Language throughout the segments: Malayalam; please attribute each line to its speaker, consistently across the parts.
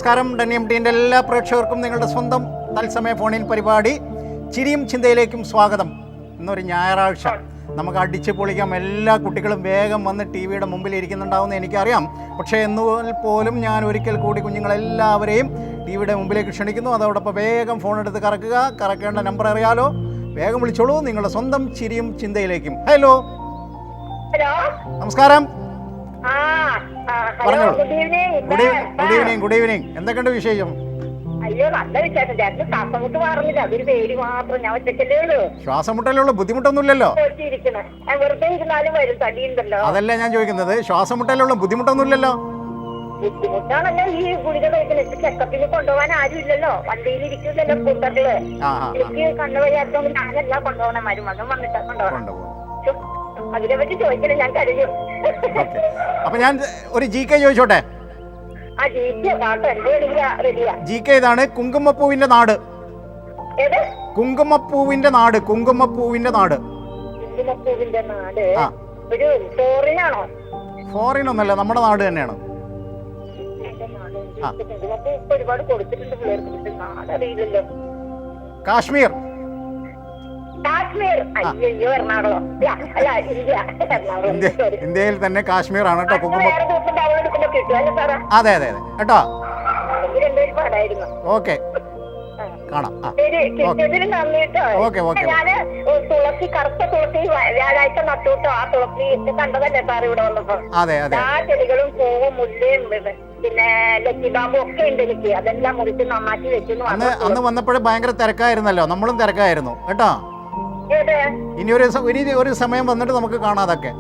Speaker 1: നമസ്കാരം. ഡെന്നിഎംടിൻ്റെ എല്ലാ പ്രേക്ഷകർക്കും നിങ്ങളുടെ സ്വന്തം തത്സമയ ഫോണിൻ പരിപാടി ചിരിയും ചിന്തയിലേക്കും സ്വാഗതം. ഇന്നൊരു ഞായറാഴ്ച, നമുക്ക് അടിച്ച് പൊളിക്കാം. എല്ലാ കുട്ടികളും വേഗം വന്ന് ടി വിയുടെ മുമ്പിൽ ഇരിക്കുന്നുണ്ടാവുമെന്ന് എനിക്കറിയാം. പക്ഷേ എന്നാൽ പോലും ഞാൻ ഒരിക്കൽ കൂടി കുഞ്ഞുങ്ങളെല്ലാവരെയും ടി വിയുടെ മുമ്പിലേക്ക് ക്ഷണിക്കുന്നു. അതോടൊപ്പം വേഗം ഫോണെടുത്ത് കറക്കേണ്ട നമ്പർ അറിയാലോ, വേഗം വിളിച്ചോളൂ നിങ്ങളുടെ സ്വന്തം ചിരിയും ചിന്തയിലേക്കും. ഹലോ, നമസ്കാരം. പറഞ്ഞോളൂ. Good evening. എന്തൊക്കെയുണ്ട് വിശേഷം?
Speaker 2: അയ്യോ, നല്ല വിശേഷം. ശ്വാസമുട്ട് മാറുന്നില്ല, അതൊരു പേര് മാത്രം. ഞാൻ ഒറ്റയ്ക്കല്ലേ ഉള്ളൂ.
Speaker 1: ശ്വാസമുട്ടലുള്ള ബുദ്ധിമുട്ടൊന്നുമില്ലല്ലോ?
Speaker 2: വെറുതെ ഇരുന്നാലും വരും, തടിയുണ്ടല്ലോ.
Speaker 1: അതല്ല ഞാൻ ചോദിക്കുന്നത്, ശ്വാസമുട്ടലുള്ള ബുദ്ധിമുട്ടൊന്നുമില്ലല്ലോ?
Speaker 2: ബുദ്ധിമുട്ടാണല്ലോ ഈ ഗുളിക കഴിക്കുന്നത്. ചെക്കപ്പിന് കൊണ്ടുപോകാൻ ആരും ഇല്ലല്ലോ, വണ്ടിയിൽ ഇരിക്കില്ലല്ലോ സ്കൂട്ടറില്. എനിക്ക് കണ്ണുവയ്യാത്തോണ്ട് ഞാനല്ല കൊണ്ടുപോകണേ, മരുമകൻ വന്നിട്ടാ കൊണ്ടുപോകണം. അതിനെ പറ്റി ചോദിക്കണേ, ഞാൻ കരയും.
Speaker 1: അപ്പൊ ഞാൻ ഒരു ജി കെ ചോദിച്ചോട്ടെ? ജി കെ ഇതാണ്: കുങ്കുമപ്പൂവിന്റെ നാട്. കുങ്കുമപ്പൂവിന്റെ നാട്. കുങ്കുമപ്പൂവിന്റെ നാട്
Speaker 2: ഒരു ഫോറിനാണോ?
Speaker 1: ഫോറിൻ ഒന്നല്ല, നമ്മുടെ നാട് തന്നെയാണ്.
Speaker 2: ഒരുപാട് കൊടുത്തിട്ടുണ്ട് പിള്ളേർക്ക്, നാടറിയില്ലല്ലോ.
Speaker 1: കാശ്മീർ.
Speaker 2: കാശ്മീർ. അയ്യോ, എറണാകുളം. അല്ല,
Speaker 1: ഇന്ത്യയിൽ തന്നെ കാശ്മീർ ആണ് കേട്ടോ കുങ്കുമ. അതെ അതെ അതെ കേട്ടോ. ഓക്കെ, കാണാം. Okay okay.
Speaker 2: ഞാന് തുളസി, കറുത്ത തുളസി വ്യാഴാഴ്ച നട്ടുട്ടോ. ആ തുളസി കണ്ടതല്ലേ സാർ ഇവിടെ വന്നപ്പോ?
Speaker 1: അതെ അതെ.
Speaker 2: ആ ചെടികളും പൂവും മുല്ലയും പിന്നെ ലക്കിബാമ്പും ഒക്കെ ഉണ്ട് എനിക്ക്. അതെല്ലാം മുറിച്ച് നന്നാക്കി വെക്കുന്നു.
Speaker 1: അന്ന് വന്നപ്പോഴും ഭയങ്കര തിരക്കായിരുന്നല്ലോ, നമ്മളും തിരക്കായിരുന്നു കേട്ടോ. ഇനി ഒരു സമയം വന്നിട്ട് നമുക്ക് കാണാതൊക്കെ.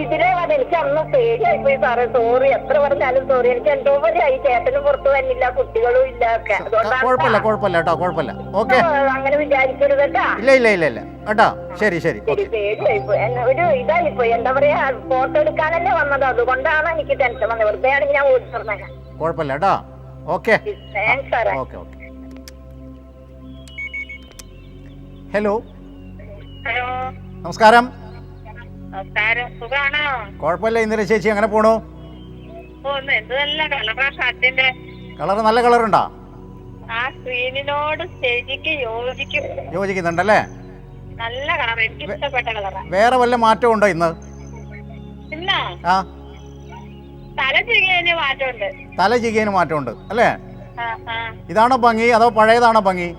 Speaker 2: ഇതിലെ എനിക്ക് അന്ന് പേടിയായിപ്പോയി സാറേ. സോറി, എത്ര പറഞ്ഞാലും സോറി. എനിക്ക് എന്തോ പോലെ ആയി. ചേട്ടനും പുറത്തു വന്നില്ല, കുട്ടികളും ഇല്ല.
Speaker 1: കുഴപ്പമില്ല കേട്ടോ, കുഴപ്പമില്ല. ഓക്കെ,
Speaker 2: അങ്ങനെ വിചാരിക്കരുത് കേട്ടാ.
Speaker 1: ഇല്ല കേട്ടോ. ശരി.
Speaker 2: പേടിയായിപ്പോയി, ഒരു ഇതായിപ്പോയി. എന്താ പറയാ, ഫോട്ടോ എടുക്കാനല്ലേ വന്നത്, അതുകൊണ്ടാണ് എനിക്ക് ടെൻഷൻ വന്നത്. വെറുതെ ആണെങ്കിൽ ഞാൻ ഓടി പറഞ്ഞേക്കാം.
Speaker 1: കുഴപ്പമില്ല കേട്ടോ. ഓക്കെ,
Speaker 2: താങ്ക്സ് സാറേ.
Speaker 1: ഓക്കെ. ഹലോ, നമസ്കാരം.
Speaker 2: സുഖാണോ?
Speaker 1: കുഴപ്പമില്ല. ഇന്നലെ ചേച്ചി അങ്ങനെ പോണു? കളർ നല്ല കളറുണ്ടോ? യോജിക്കുന്നുണ്ടല്ലേ?
Speaker 2: നല്ല കളർ, എനിക്ക് ഇഷ്ടപ്പെട്ട കളറാ.
Speaker 1: വേറെ വല്ല മാറ്റം ഉണ്ടോ ഇന്ന്? ആ, തല ചികിയന് മാറ്റമുണ്ട് അല്ലേ? ഇതാണോ ഭംഗി അതോ പഴയതാണോ ഭംഗി?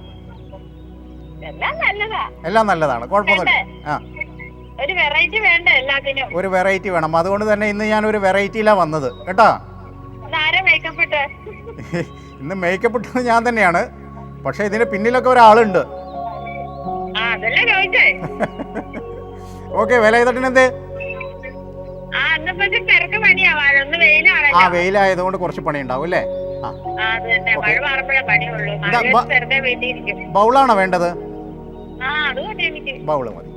Speaker 1: എല്ലാം നല്ലതാണ്, കുഴപ്പമൊന്നുമില്ല.
Speaker 2: ഒരു വെറൈറ്റി വേണ്ട എല്ലാത്തിനും.
Speaker 1: ഒരു വെറൈറ്റി വേണം. അതുകൊണ്ട് തന്നെ ഇന്ന് ഞാൻ ഒരു വെറൈറ്റിയിലാ വന്നത് കേട്ടോ. ഇന്ന് മേക്കപ്പ് ഇട്ടത് ഞാൻ തന്നെയാണ്, പക്ഷെ ഇതിന്റെ പിന്നിലൊക്കെ ഒരാളുണ്ട്. ഓക്കെ, വില ചെയ്തിട്ട് എന്ത്? ആ, വെയിലായതുകൊണ്ട് കുറച്ച് പണി ഉണ്ടാവും അല്ലേ? ബൗളാണോ വേണ്ടത്? ബൗള് മതി.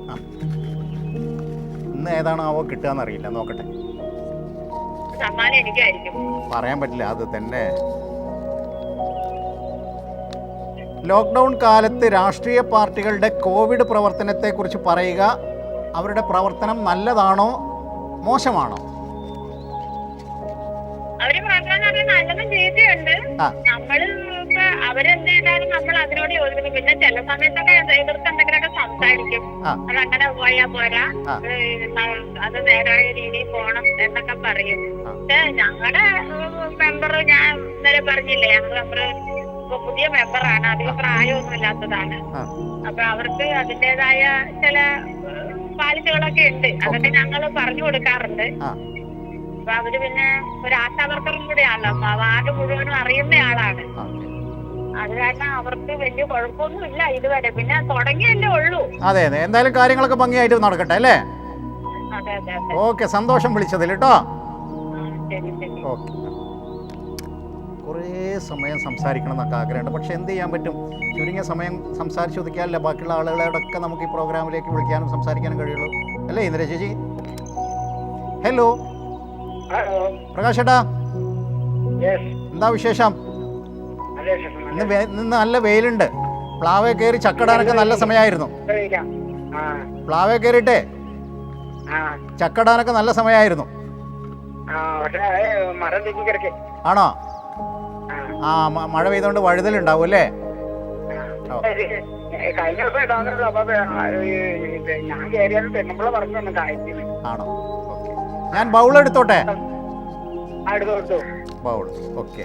Speaker 1: ഇന്ന് ഏതാണാവോ കിട്ടുകയെന്നറിയില്ല, നോക്കട്ടെ. പറയാൻ പറ്റില്ല, അത് തന്നെ. ലോക്ക്ഡൗൺ കാലത്ത് രാഷ്ട്രീയ പാർട്ടികളുടെ കോവിഡ് പ്രവർത്തനത്തെക്കുറിച്ച് പറയുക. അവരുടെ പ്രവർത്തനം നല്ലതാണോ മോശമാണോ?
Speaker 2: നല്ലതും ചെയ്തിട്ടുണ്ട്. നമ്മള് അവരെന്ത് ചെയ്താലും നമ്മൾ അതിനോട് യോജിക്കുന്നു. പിന്നെ ചില സമയത്തൊക്കെ എതിർത്ത് എന്തെങ്കിലുമൊക്കെ സംസാരിക്കും. അതങ്ങനെ പോയാ പോരാ, അത് നേരായ രീതിയിൽ പോണം എന്നൊക്കെ പറയും. പക്ഷെ ഞങ്ങളുടെ മെമ്പർ, ഞാൻ ഇന്നലെ പറഞ്ഞില്ലേ, ഞങ്ങളുടെ മെമ്പർ ഇപ്പൊ പുതിയ മെമ്പറാണ്, അധികം പ്രായമൊന്നും ഇല്ലാത്തതാണ്. അപ്പൊ അവർക്ക് അതിൻ്റെതായ ചില പാലിച്ചുകളൊക്കെ ഉണ്ട്. അതൊക്കെ ഞങ്ങൾ പറഞ്ഞു കൊടുക്കാറുണ്ട്. അപ്പൊ അവര് പിന്നെ ഒരു ആശാവർക്കറും കൂടിയാണല്ലോ, വാർഡ് മുഴുവനും അറിയുന്ന ആളാണ്. അത് കാരണം അവർക്ക് വലിയ കുഴപ്പമൊന്നും ഇല്ല ഇതുവരെ. പിന്നെ തുടങ്ങിയല്ലേ ഉള്ളൂ.
Speaker 1: അതെ, എന്തായാലും കാര്യങ്ങളൊക്കെ ഭംഗിയായിട്ട് നടക്കട്ടെ അല്ലേ? ഓക്കെ, സന്തോഷം വിളിച്ചതിൽ കേട്ടോ. ഓക്കെ. കുറേ സമയം സംസാരിക്കണം എന്നൊക്കെ ആഗ്രഹമുണ്ട്, പക്ഷെ എന്ത് ചെയ്യാൻ പറ്റും? ചുരുങ്ങിയ സമയം സംസാരിച്ച് ഒതുക്കിയാലല്ലേ ബാക്കിയുള്ള ആളുകളോടൊക്കെ നമുക്ക് ഈ പ്രോഗ്രാമിലേക്ക് വിളിക്കാനും സംസാരിക്കാനും കഴിയുള്ളൂ അല്ലേ ഇന്ദിര ചേച്ചി? ഹലോ, പ്രകാശ് ചേട്ടാ, എന്താ വിശേഷം? ഇന്ന് നല്ല വെയിലുണ്ട്. പ്ലാവേ കയറി ചക്കടാനൊക്കെ നല്ല സമയമായിരുന്നു. പ്ലാവേ കയറിയിട്ടേ ചക്കടാനൊക്കെ നല്ല സമയമായിരുന്നു. ആണോ? മഴ പെയ്തുകൊണ്ട് വഴുതലുണ്ടാവും അല്ലേ?
Speaker 3: കഴിഞ്ഞ ദിവസം ഇടാന്നുള്ളൂ. അപ്പൊ ഞാൻ കയറിയാലും പെണ്ണുമ്പളെ പറഞ്ഞു തന്നെ കായത്തിന്.
Speaker 1: ആണോ? ഓക്കെ, ഞാൻ ബൗൾ എടുത്തോട്ടെ?
Speaker 3: അടുത്തോട്ടു
Speaker 1: ബൗൾ. ഓക്കെ.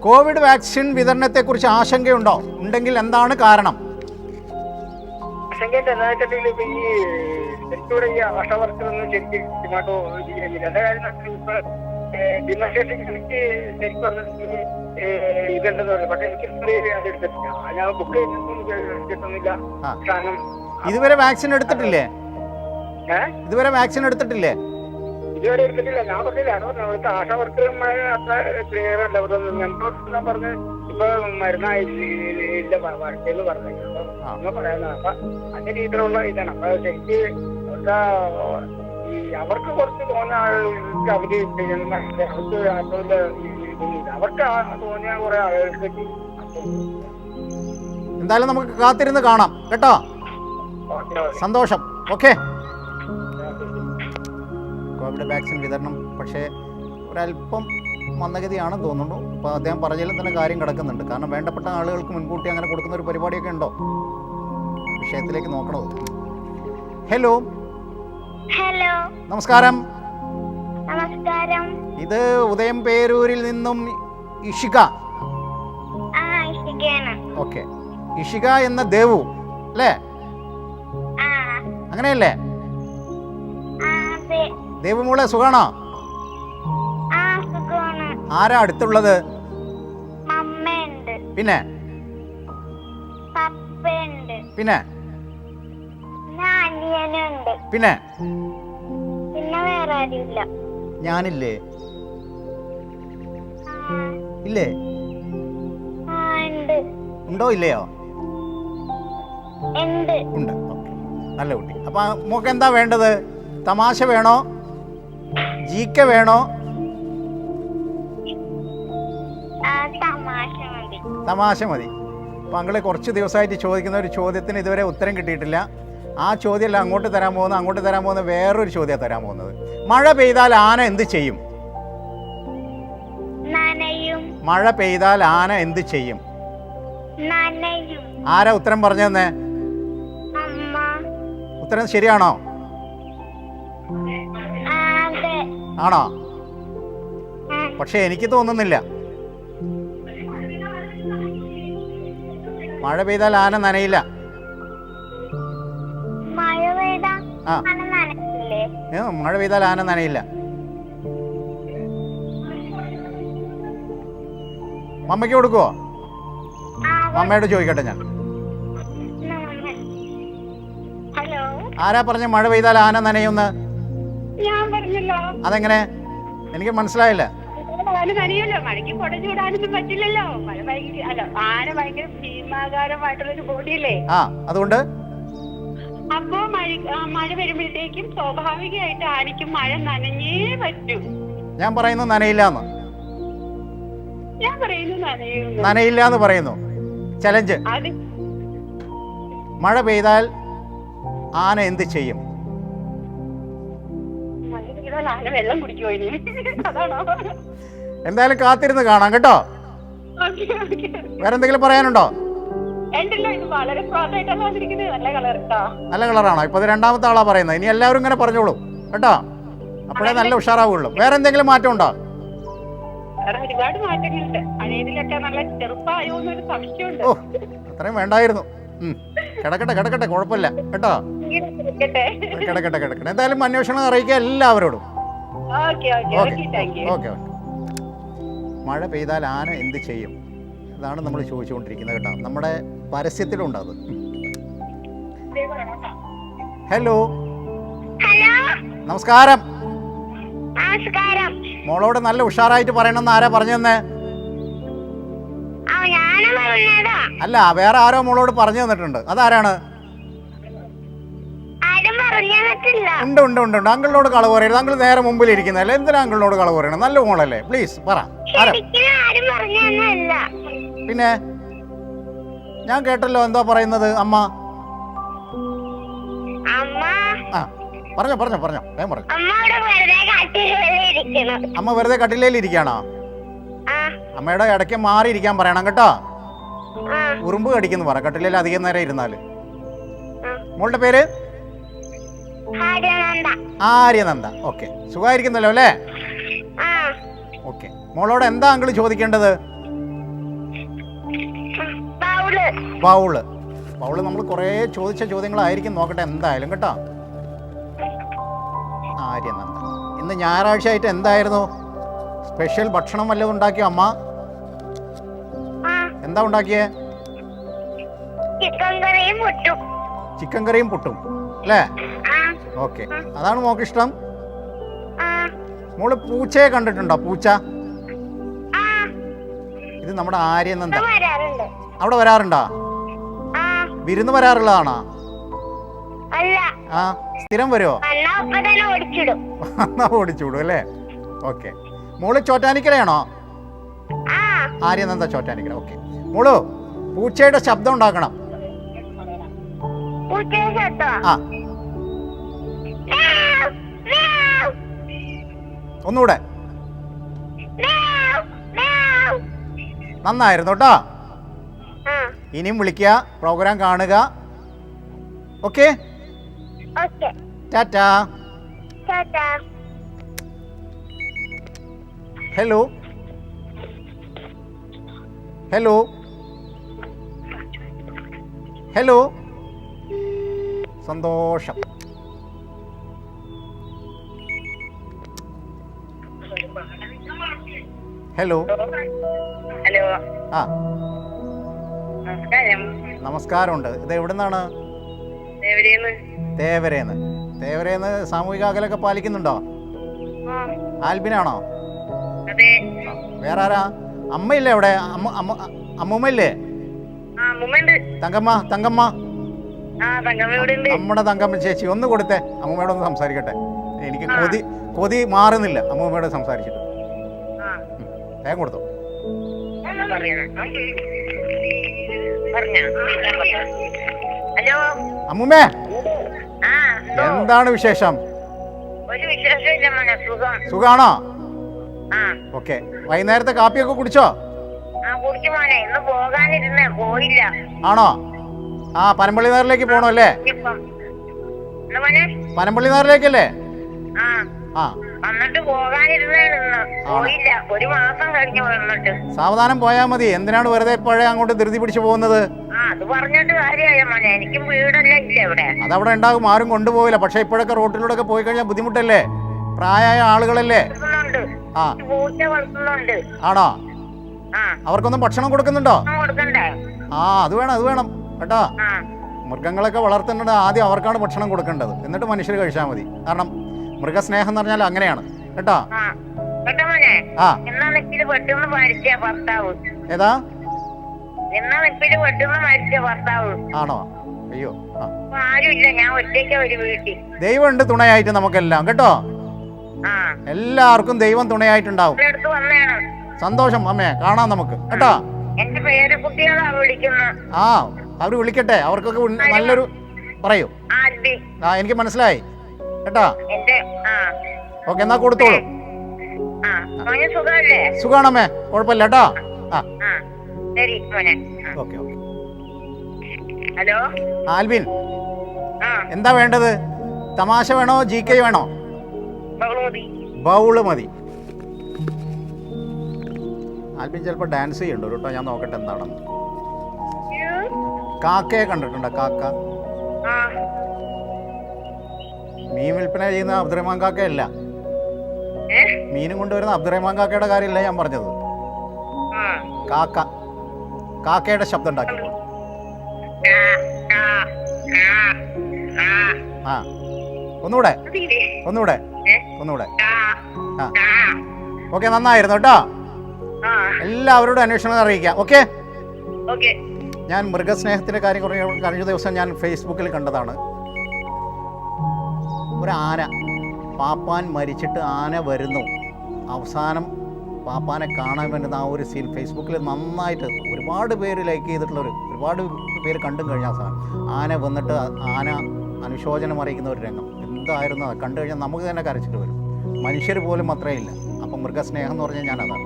Speaker 1: കോവിഡ് വാക്സിൻ വിതരണത്തെക്കുറിച്ച് ആശങ്കയുണ്ടോ? ഉണ്ടെങ്കിൽ എന്താണ് കാരണം?
Speaker 3: ആശങ്ക എന്താ വെച്ചിട്ടുണ്ടെങ്കിൽ ഇപ്പൊ ഈ ശരിക്കൂടെ ഈ ആശാവർക്കൊന്നും ശരിക്കും ഇങ്ങോട്ടോ ചെയ്യുന്നില്ല. എന്റെ കാര്യം ഇപ്പൊ ഭിന്നശേഷി എനിക്ക് ശരിക്കും പറഞ്ഞിട്ടുണ്ടെങ്കിൽ ഇതുണ്ടെന്ന് പറഞ്ഞു. പക്ഷെ എനിക്ക് അത് എടുത്തിട്ടില്ല. ഞാൻ ബുക്ക് ചെയ്തിട്ടൊന്നുമില്ല. കാരണം
Speaker 1: ഇതുവരെ വാക്സിൻ എടുത്തിട്ടില്ലേ? ഇതുവരെ വാക്സിൻ എടുത്തിട്ടില്ലേ?
Speaker 3: ഇതുവരെ എടുത്തിട്ടില്ല. ഞാൻ പറഞ്ഞില്ല, അവിടുത്തെ ആശാ വർക്കർമാരെ അത്ര ക്ലിയർ അല്ല. ഞാൻ പറഞ്ഞ് ഇപ്പൊ മരുന്നായില്ല വരട്ടെന്ന് പറഞ്ഞു. അപ്പൊ പറയാനാ. അപ്പൊ അതിന്റെ രീതിയിലുള്ള ഇതാണ്. അപ്പൊ ശരിക്ക് അവർക്ക് കുറച്ച് തോന്നിയ ആളുകൾക്ക് അവര് അവർക്ക് അതുപോലെ അവർക്ക് തോന്നിയ കുറെ ആളുകൾക്ക്.
Speaker 1: എന്തായാലും നമുക്ക് കാത്തിരുന്ന് കാണാം കേട്ടോ. സന്തോഷം. ഓക്കെ. കോവിഡ് വാക്സിൻ വിതരണം പക്ഷേ ഒരല്പം മന്ദഗതിയാണെന്ന് തോന്നുന്നു. അപ്പോൾ അദ്ദേഹം പറഞ്ഞാലും തന്നെ കാര്യം കിടക്കുന്നുണ്ട്. കാരണം വേണ്ടപ്പെട്ട ആളുകൾക്ക് മുൻകൂട്ടി അങ്ങനെ കൊടുക്കുന്ന ഒരു പരിപാടിയൊക്കെ ഉണ്ടോ? വിഷയത്തിലേക്ക് നോക്കണോ? ഹലോ.
Speaker 2: ഹലോ,
Speaker 1: നമസ്കാരം.
Speaker 2: നമസ്കാരം.
Speaker 1: ഇത് ഉദയം പേരൂരിൽ നിന്നും ഇഷിക. ഓക്കെ. ഇഷിക എന്ന ദേവു അല്ലേ? അങ്ങനെയല്ലേ? ദേവു മോളെ സുഖാണോ? ആരാ അടുത്തുള്ളത്? പിന്നെ പിന്നെ പിന്നെ ഞാനില്ലേ? ഇല്ലേ? ഉണ്ടോ ഇല്ലയോ? ഉണ്ട്. നല്ല കുട്ടി. അപ്പൊ മോക്ക് എന്താ വേണ്ടത്? തമാശ വേണോ? ജീക്ക വേണോ? തമാശ മതി. അപ്പം അങ്ങളെ കുറച്ച് ദിവസമായിട്ട് ചോദിക്കുന്ന ഒരു ചോദ്യത്തിന് ഇതുവരെ ഉത്തരം കിട്ടിയിട്ടില്ല. ആ ചോദ്യമല്ല അങ്ങോട്ട് തരാൻ പോകുന്ന വേറൊരു ചോദ്യമാണ് തരാൻ പോകുന്നത്. മഴ പെയ്താൽ ആന എന്ത് ചെയ്യും? മഴ പെയ്താൽ ആന എന്ത് ചെയ്യും? ആരാ ഉത്തരം പറഞ്ഞു തന്നെ? ഉത്തരം ശരിയാണോ? ആണോ? പക്ഷെ എനിക്ക് തോന്നുന്നില്ല. മഴ പെയ്താൽ ആന നനയില്ല. മഴ പെയ്താൽ ആന നനയില്ല. മമ്മയ്ക്ക് കൊടുക്കുവോ? മമ്മയോട് ചോദിക്കട്ടെ ഞാൻ. ആരാ പറഞ്ഞ മഴ പെയ്താൽ ആന നനയുന്ന്? അതെങ്ങനെ? എനിക്ക് മനസ്സിലായില്ല.
Speaker 2: മഴയ്ക്ക് കുട ചൂടാനൊന്നും പറ്റില്ലല്ലോ. മഴ ഭയങ്കര ആന ഭയങ്കര ഭീമാകാരമായിട്ടുള്ളൊരു ബോഡിയല്ലേ.
Speaker 1: അതുകൊണ്ട്
Speaker 2: അപ്പോ മഴ വരുമ്പോഴത്തേക്കും സ്വാഭാവികമായിട്ട് ആനയ്ക്ക് മഴ നനഞ്ഞേ പറ്റൂ.
Speaker 1: ഞാൻ പറയുന്നു നനയില്ലാന്ന്.
Speaker 2: ഞാൻ പറയുന്നു
Speaker 1: നനയില്ലാന്ന് പറയുന്നു. ചലഞ്ച്. മഴ പെയ്താൽ ആന എന്ത് ചെയ്യും?
Speaker 2: വെള്ളം കുടിക്കുമോ ഇനി? അതാണോ?
Speaker 1: എന്തായാലും കാത്തിരുന്ന് കാണാം കേട്ടോ. വേറെ എന്തെങ്കിലും പറയാനുണ്ടോ? നല്ല കളറാണോ? ഇപ്പൊ ഇത് രണ്ടാമത്തെ ആളാ പറയുന്നത്. ഇനി എല്ലാവരും ഇങ്ങനെ പറഞ്ഞോളൂ കേട്ടോ. അപ്പോഴേ നല്ല ഉഷാറാവുള്ളൂ. വേറെ എന്തെങ്കിലും മാറ്റം ഉണ്ടോ?
Speaker 2: ഒരുപാട് മാറ്റങ്ങളുണ്ട്. പഴയതിലൊക്കെ നല്ല ചെറുപ്പമായോ എന്നൊരു സംശയമുണ്ട്.
Speaker 1: ഓ, അത്രയും വേണ്ടായിരുന്നു. കിടക്കട്ടെ, കുഴപ്പമില്ല കേട്ടോ. കിടക്കട്ടെ. എന്തായാലും അന്വേഷണം അറിയിക്കുക എല്ലാവരോടും. ഓക്കെ. മഴ പെയ്താൽ ആന എന്ത് ചെയ്യും? ഇതാണ് നമ്മൾ ചോദിച്ചുകൊണ്ടിരിക്കുന്നത് കേട്ടോ. നമ്മുടെ പരസ്യത്തിലുണ്ട് അത്. ഹലോ. നമസ്കാരം. മോളോട് നല്ല ഉഷാറായിട്ട് പറയണമെന്ന് ആരാ പറഞ്ഞു തന്നെ? അല്ല, വേറെ ആരോ മോളോട് പറഞ്ഞു തന്നിട്ടുണ്ട്. അതാരാണ്? ഉണ്ട്. അങ്കിളിനോട് കളവ് പറയരുത്. അങ്കിൾ നേരെ മുമ്പിൽ ഇരിക്കുന്നതല്ലേ. എന്തിനാ അങ്കിളിനോട് കളവ് പറയണം? നല്ല മോളല്ലേ. പ്ലീസ് പറ. പിന്നെ ഞാൻ കേട്ടല്ലോ എന്താ പറയുന്നത്. അമ്മ പറഞ്ഞോ വേഗം പറഞ്ഞു. അമ്മ വെറുതെ കട്ടിലേൽ ഇരിക്കണോ? അമ്മയുടെ ഇടയ്ക്ക് മാറിയിരിക്കാൻ പറയണം കേട്ടോ. ഉറുമ്പ് കടിക്കുന്നു പറ, കട്ടിലിൽ അധികം നേരം ഇരുന്നാല്. മോളുടെ പേര് ആര്യനന്ദ. ഓക്കെ, സുഖമായിരിക്കുന്നല്ലോ അല്ലേ? ഓക്കെ, മോളോട് എന്താ അങ്കിള് ചോദിക്കേണ്ടത്? ബൗള്. ബൗള് നമ്മൾ കുറേ ചോദിച്ച ചോദ്യങ്ങളായിരിക്കും, നോക്കട്ടെ എന്തായാലും കേട്ടോ. ആര്യനന്ദ, ഇന്ന് ഞായറാഴ്ച ആയിട്ട് എന്തായിരുന്നു സ്പെഷ്യൽ ഭക്ഷണം വല്ലതും ഉണ്ടാക്കിയോ അമ്മ? എന്താ ഉണ്ടാക്കിയേ? ചിക്കൻ കറിയും പുട്ടും അല്ലേ? ഓക്കെ, അതാണ് മോക്ക് ഇഷ്ടം. മോള് പൂച്ചയെ കണ്ടിട്ടുണ്ടോ? പൂച്ച. ഇത് നമ്മുടെ ആര്യനന്ദ. അവിടെ വരാറുണ്ടോ? വിരുന്ന് വരാറുള്ളതാണോ? ആ, സ്ഥിരം വരുമോ? എന്നാ ഓടിച്ചുവിടും അല്ലേ? ഓക്കെ, മോള് ചോറ്റാനിക്കരയാണോ? ആര്യനന്ദ ചോറ്റാനിക്കര. ഓക്കെ, മോളു പൂച്ചയുടെ ശബ്ദം ഉണ്ടാക്കണം. ആ, ഒന്നുകൂടെ. നന്നായിരുന്നു കേട്ടോ. ഇനിയും വിളിക്കുക, പ്രോഗ്രാം കാണുക. Okay, Tata. Hello hello hello. സന്തോഷം. ഹലോ.
Speaker 2: ഹലോ.
Speaker 1: ആ,
Speaker 2: നമസ്കാരം.
Speaker 1: നമസ്കാരമുണ്ട്. ഇത് എവിടുന്നാണ്? തേവരേന്ന്. തേവരേന്ന് സാമൂഹിക അകലൊക്കെ പാലിക്കുന്നുണ്ടോ? ആൽബിനാണോ? വേറെ ആരാ? അമ്മയില്ലേ അവിടെ? അമ്മൂമ്മയില്ലേ? തങ്കമ്മ. തങ്കമ്മ, നമ്മുടെ തങ്കമ്മ ചേച്ചി ഒന്ന് കൊടുത്തേ, അമ്മൂമ്മയോട് ഒന്ന് സംസാരിക്കട്ടെ. എനിക്ക് കൊതി മാറുന്നില്ല അമ്മൂമ്മയോട് സംസാരിച്ചിട്ട്. വേഗം കൊടുത്തു.
Speaker 2: ഹലോ
Speaker 1: അമ്മൂമ്മേ, എന്താണ് വിശേഷം?
Speaker 2: ഒരു വിശേഷമില്ല മോനെ, സുഖം.
Speaker 1: സുഖാണോ? ഓക്കെ, വൈകുന്നേരത്തെ കാപ്പിയൊക്കെ കുടിച്ചോ?
Speaker 2: കുടിച്ചു മോനെ, ഇന്ന് പോകാനിരുന്നേ, പോയില്ല.
Speaker 1: ആണോ? ആ, പനമ്പള്ളി നഗറിലേക്ക് പോണോ അല്ലേ? പനമ്പള്ളി നഗറിലേക്കല്ലേ? ആ,
Speaker 2: വന്നിട്ട് പോകാനിരുന്നേ, പോയില്ല. ഒരു മാസം കഴിഞ്ഞു വന്നിട്ട്.
Speaker 1: സാവധാനം പോയാ മതി. എന്തിനാണ് വെറുതെ ഇപ്പോഴേ അങ്ങോട്ട് ധൃതി പിടിച്ചു പോകുന്നത്?
Speaker 2: അത് പറഞ്ഞിട്ട് കാര്യമായ മോനെ, എനിക്കും വീടെല്ലാം ഇല്ല ഇവിടെ.
Speaker 1: അതവിടെ ഉണ്ടാകും, ആരും കൊണ്ടുപോവില്ല. പക്ഷെ ഇപ്പോഴൊക്കെ റോട്ടിലൂടെ ഒക്കെ പോയി കഴിഞ്ഞാൽ ബുദ്ധിമുട്ടല്ലേ? പ്രായമായ ആളുകളല്ലേ? ആ,
Speaker 2: പൂച്ച വളർത്തുന്നുണ്ട്.
Speaker 1: ആണോ? അവർക്കൊന്നും ഭക്ഷണം കൊടുക്കുന്നുണ്ടോ?
Speaker 2: കൊടുക്കണ്ടേ?
Speaker 1: ആ, അത് വേണം കേട്ടോ. മൃഗങ്ങളൊക്കെ വളർത്തുന്നുണ്ട്, ആദ്യം അവർക്കാണ് ഭക്ഷണം കൊടുക്കേണ്ടത്, എന്നിട്ട് മനുഷ്യർ കഴിച്ചാൽ മതി. കാരണം മൃഗസ്നേഹം എന്ന് പറഞ്ഞാൽ അങ്ങനെയാണ് കേട്ടോ. ആ, ഏതാ? ആണോ? അയ്യോ,
Speaker 2: ആരുമില്ല, ഞാൻ ഒറ്റയ്ക്ക് ഒരു വീട്ടിൽ.
Speaker 1: ദൈവമുണ്ട് തുണയായിട്ട് നമുക്കെല്ലാം കേട്ടോ. എല്ലാവർക്കും ദൈവം തുണയായിട്ടുണ്ടാവും. സന്തോഷം അമ്മേ, കാണാം നമുക്ക് കേട്ടോ.
Speaker 2: എന്റെ പേര് കുട്ടികളാ വിളിക്കുന്നു.
Speaker 1: ആ, അവര് വിളിക്കട്ടെ, അവർക്കൊക്കെ നല്ലൊരു പറയൂ. ആ, എനിക്ക് മനസ്സിലായി കേട്ടോ. ഓക്കെ, എന്നാ കൊടുത്തോളൂ. സുഖാണമ്മേ, കുഴപ്പമില്ല കേട്ടോ. ആ, ഓക്കെ.
Speaker 2: ഹലോ
Speaker 1: ആൽബിൻ, എന്താ വേണ്ടത്? തമാശ വേണോ, GK വേണോ? ബൗള് മതി. ആൽബിൻ ചിലപ്പോൾ ഡാൻസ് ചെയ്യണ്ടോ കേട്ടോ, ഞാൻ നോക്കട്ടെ എന്താണെന്ന്. കാക്കയെ കണ്ടിട്ടുണ്ടോ? കാക്ക. മീൻ വിൽപ്പന ചെയ്യുന്ന അബ്ദുറഹ്മാൻ കാക്കയല്ല, മീനും കൊണ്ടുവരുന്ന അബ്ദുറഹ്മാൻ കാക്കയുടെ കാര്യമല്ല ഞാൻ പറഞ്ഞത്. കാക്ക, കാക്കയുടെ ശബ്ദം ഉണ്ടാക്കിക്കോളൂ. ആ, ഒന്നുകൂടെ. ആ, ഓക്കെ, നന്നായിരുന്നു കേട്ടോ. എല്ലാവരോടും അന്വേഷണം അറിയിക്കാം. ഓക്കെ. ഞാൻ മൃഗസ്നേഹത്തിന്റെ കാര്യം കഴിഞ്ഞ ദിവസം ഞാൻ ഫേസ്ബുക്കിൽ കണ്ടതാണ്. ഒരു ആന, പാപ്പാൻ മരിച്ചിട്ട് ആന വരുന്നു, അവസാനം പാപ്പാനെ കാണാൻ വേണ്ടുന്ന ആ ഒരു സീൻ ഫേസ്ബുക്കിൽ നന്നായിട്ട് ഒരുപാട് പേര് ലൈക്ക് ചെയ്തിട്ടുള്ളൊരു, ഒരുപാട് പേര് കണ്ടും കഴിഞ്ഞ അവസാനം ആന വന്നിട്ട് ആന അനുശോചനം അറിയിക്കുന്ന ഒരു രംഗം എന്തായിരുന്നു അത് കണ്ടു കഴിഞ്ഞാൽ നമുക്ക് തന്നെ കരച്ചിട്ട് വരും. മനുഷ്യർ പോലും അത്രയില്ല. അപ്പം മൃഗസ്നേഹം എന്ന് പറഞ്ഞാൽ ഞാൻ അതാണ്.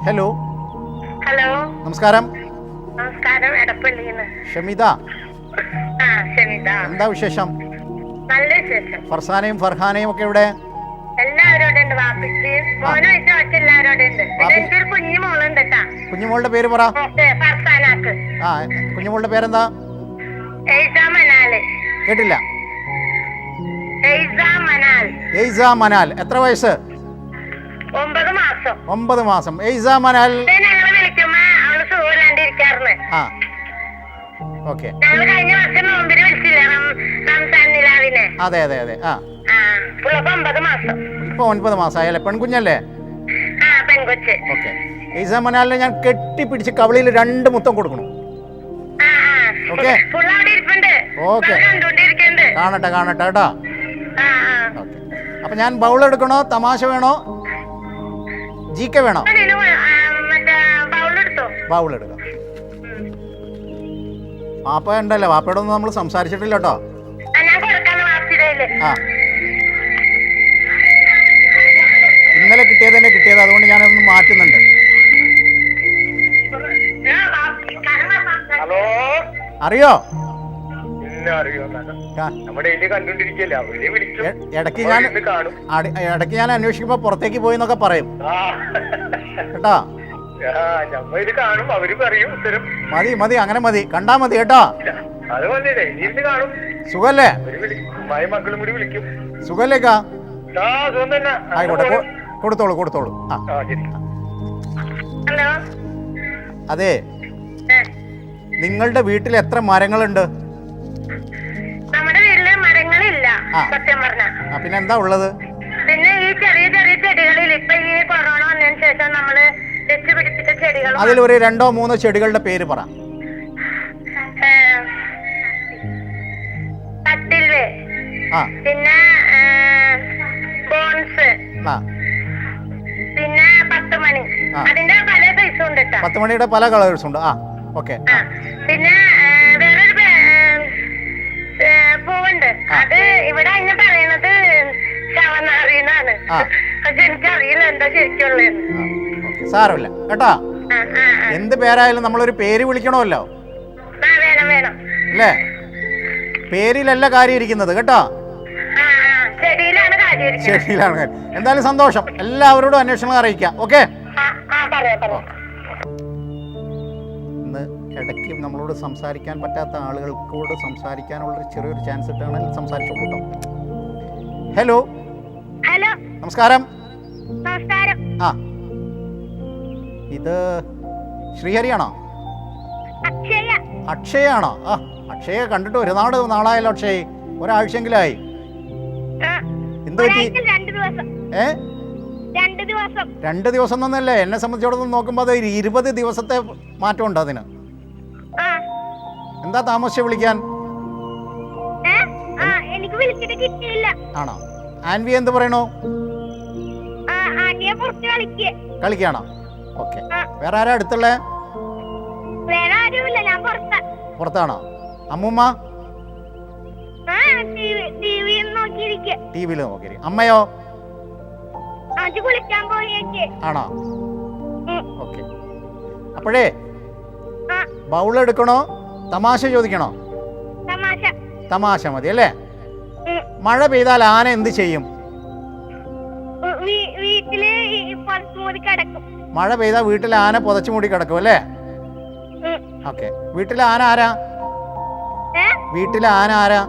Speaker 1: ഹലോ
Speaker 2: ഹലോ,
Speaker 1: നമസ്കാരം.
Speaker 2: നമസ്കാരം. എടപ്പള്ളിന്ന്
Speaker 1: ഷമിത,
Speaker 2: ഷമിത.
Speaker 1: എന്താ വിശേഷം?
Speaker 2: നല്ല വിശേഷം.
Speaker 1: ഫർസാനയും ഫർഹാനയും ഒക്കെ ഇവിടെ?
Speaker 2: എല്ലാവരോടും ഉണ്ട്. വാപ്പിച്ച് മോനെ വെച്ച് മറ്റെല്ലാവരോടും ഉണ്ട്. പിന്നെ എനിക്കൊരു കുഞ്ഞു മോളുണ്ട് കേട്ടാ.
Speaker 1: കുഞ്ഞുമോളുടെ പേര് പറ.
Speaker 2: ഫർസാനാക്ക്.
Speaker 1: കുഞ്ഞുമോളുടെ പേരെന്താ?
Speaker 2: എയ്സാ മനാൽ.
Speaker 1: കേട്ടില്ല.
Speaker 2: എയ്സാ മനാൽ.
Speaker 1: എയ്സാ മനാൽ. എത്ര വയസ്സ്?
Speaker 2: 9 മാസം.
Speaker 1: 9 മാസം. എയ്സാ മനാൽ.
Speaker 2: ഞങ്ങള് വിളിക്കുമ്പോ അവള് സുഖമില്ലാണ്ടിരിക്കാറുണ്ട്.
Speaker 1: ഓക്കെ.
Speaker 2: ഞങ്ങള് കഴിഞ്ഞ വർഷം നോമ്പിന് വിളിച്ചില്ല, റംസാൻ നിലാവിനെ.
Speaker 1: അതെ അതെ അതെ.
Speaker 2: പുള്ളപ്പോ 9 മാസം.
Speaker 1: ഇപ്പൊ 9 മാസമായല്ലേ? പെൺകുഞ്ഞല്ലേ?
Speaker 2: പെൺകൊച്ച്.
Speaker 1: ഓക്കെ. എയ്സാ മനാലിനെ ഞാൻ കെട്ടിപ്പിടിച്ച് കവളിയിൽ 2 മുത്തം കൊടുക്കണം. ഓക്കെ. ഓക്കെ, കാണട്ടെ കാണട്ടെ കേട്ടോ. ഓക്കെ. അപ്പൊ ഞാൻ ബൗൾ എടുക്കണോ, തമാശ വേണോ, GK വേണോ? ബൗൾ എടുക്കാം. വാപ്പ ഉണ്ടല്ലോ, വാപ്പയോട് ഒന്നും നമ്മൾ സംസാരിച്ചിട്ടില്ല കേട്ടോ. ഇന്നലെ കിട്ടിയത് തന്നെ കിട്ടിയത്, അതുകൊണ്ട് ഞാനതൊന്ന് മാറ്റുന്നുണ്ട്.
Speaker 3: ഹലോ,
Speaker 1: അറിയോ? ഇടയ്ക്ക് ഞാൻ അന്വേഷിക്കുമ്പോ പുറത്തേക്ക് പോയി എന്നൊക്കെ പറയും കേട്ടോ. മതി മതി, അങ്ങനെ മതി, കണ്ടാ മതി കേട്ടോ. സുഖല്ലേ? സുഖല്ലേക്കാ? ആയിക്കോട്ടെ, കൊടുത്തോളൂ കൊടുത്തോളൂ. അതെ, നിങ്ങളുടെ വീട്ടിൽ എത്ര മരങ്ങളുണ്ട്?
Speaker 2: നമ്മുടെ വീട്ടില് മരങ്ങളില്ല സത്യം പറഞ്ഞ.
Speaker 1: പിന്നെ എന്താ ഉള്ളത്?
Speaker 2: പിന്നെ ഈ ചെറിയ ചെറിയ ചെടികളിൽ ഇപ്പൊ ഈ കൊറോണ വന്നതിന് ശേഷം നമ്മള് വെച്ച് പിടിപ്പിച്ച ചെടികൾ.
Speaker 1: അതിൽ ഒരു 2-3 ചെടികളുടെ പേര് പറ.
Speaker 2: കട്ടിൽവേ, പിന്നെ ബോൺസ്, പിന്നെ 10 മണി. അതിന്റെ പല സൈസും ഉണ്ട്.
Speaker 1: 10 മണിയുടെ പല കളേഴ്സ് ഉണ്ട്. ഓക്കെ.
Speaker 2: പിന്നെ വേറൊരു പൂവുണ്ട്, അത് ഇവിടെ അതിന് പറയണത് ശവനാറിന്നാണ്. പക്ഷെ എനിക്കറിയില്ല എന്താ ശരിക്കുള്ളതെന്ന്.
Speaker 1: സാരമില്ല കേട്ടോ. എന്ത് പേരായാലും നമ്മളൊരു പേര് വിളിക്കണമല്ലോ.
Speaker 2: വേണം വേണം
Speaker 1: അല്ലേ? പേരിലല്ല കാര്യം ഇരിക്കുന്നത് കേട്ടോ.
Speaker 2: ചെടിയിലാണ് കാര്യം.
Speaker 1: ചെടിയിലാണ് കാര്യം. എന്തായാലും സന്തോഷം. എല്ലാവരോടും അന്വേഷണം അറിയിക്കാം. ഓക്കെ. ഇന്ന് ഇടയ്ക്ക് നമ്മളോട് സംസാരിക്കാൻ പറ്റാത്ത ആളുകൾക്കോട് സംസാരിക്കാനുള്ളൊരു ചെറിയൊരു ചാൻസ് ഇട്ടാണെങ്കിൽ സംസാരിച്ചോളൂ കേട്ടോ. ഹലോ.
Speaker 2: ഹലോ,
Speaker 1: നമസ്കാരം.
Speaker 2: നമസ്കാരം.
Speaker 1: ഇത് ശ്രീഹരിയാണോ? അക്ഷയാണോ? അക്ഷയ കണ്ടിട്ട് ഒരുപാട് നാളായല്ലോ. അക്ഷയ്, ഒരാഴ്ചയെങ്കിലായി. എന്ത് പറ്റി? 2 ദിവസം എന്നല്ലേ? എന്നെ സംബന്ധിച്ചിടത്തോളം നോക്കുമ്പോൾ അത് 20 ദിവസത്തെ മാറ്റമുണ്ട് അതിന്. എന്താ താമസിച്ച് വിളിക്കാൻ? ആണോ? ആൻവി എന്ത് പറയണു? കളിക്കാണോ? ഓക്കെ. വേറെ ആരാ അടുത്തുള്ളേ? പുറത്താണോ? അമ്മൂമ്മ ടി വിയിൽ നോക്കി. അമ്മയോ? ആണോ? ഓക്കെ. അപ്പോഴേ ബൗൾ എടുക്കണോ, തമാശ ചോദിക്കണോ? തമാശ മതി അല്ലേ? മഴ പെയ്താൽ ആന എന്ത് ചെയ്യും? മഴ പെയ്താൽ വീട്ടിൽ ആന പുതച്ചു മൂടി കിടക്കും അല്ലേ? ഓക്കെ. വീട്ടിലെ ആന ആരാ? വീട്ടിലെ ആന ആരാ?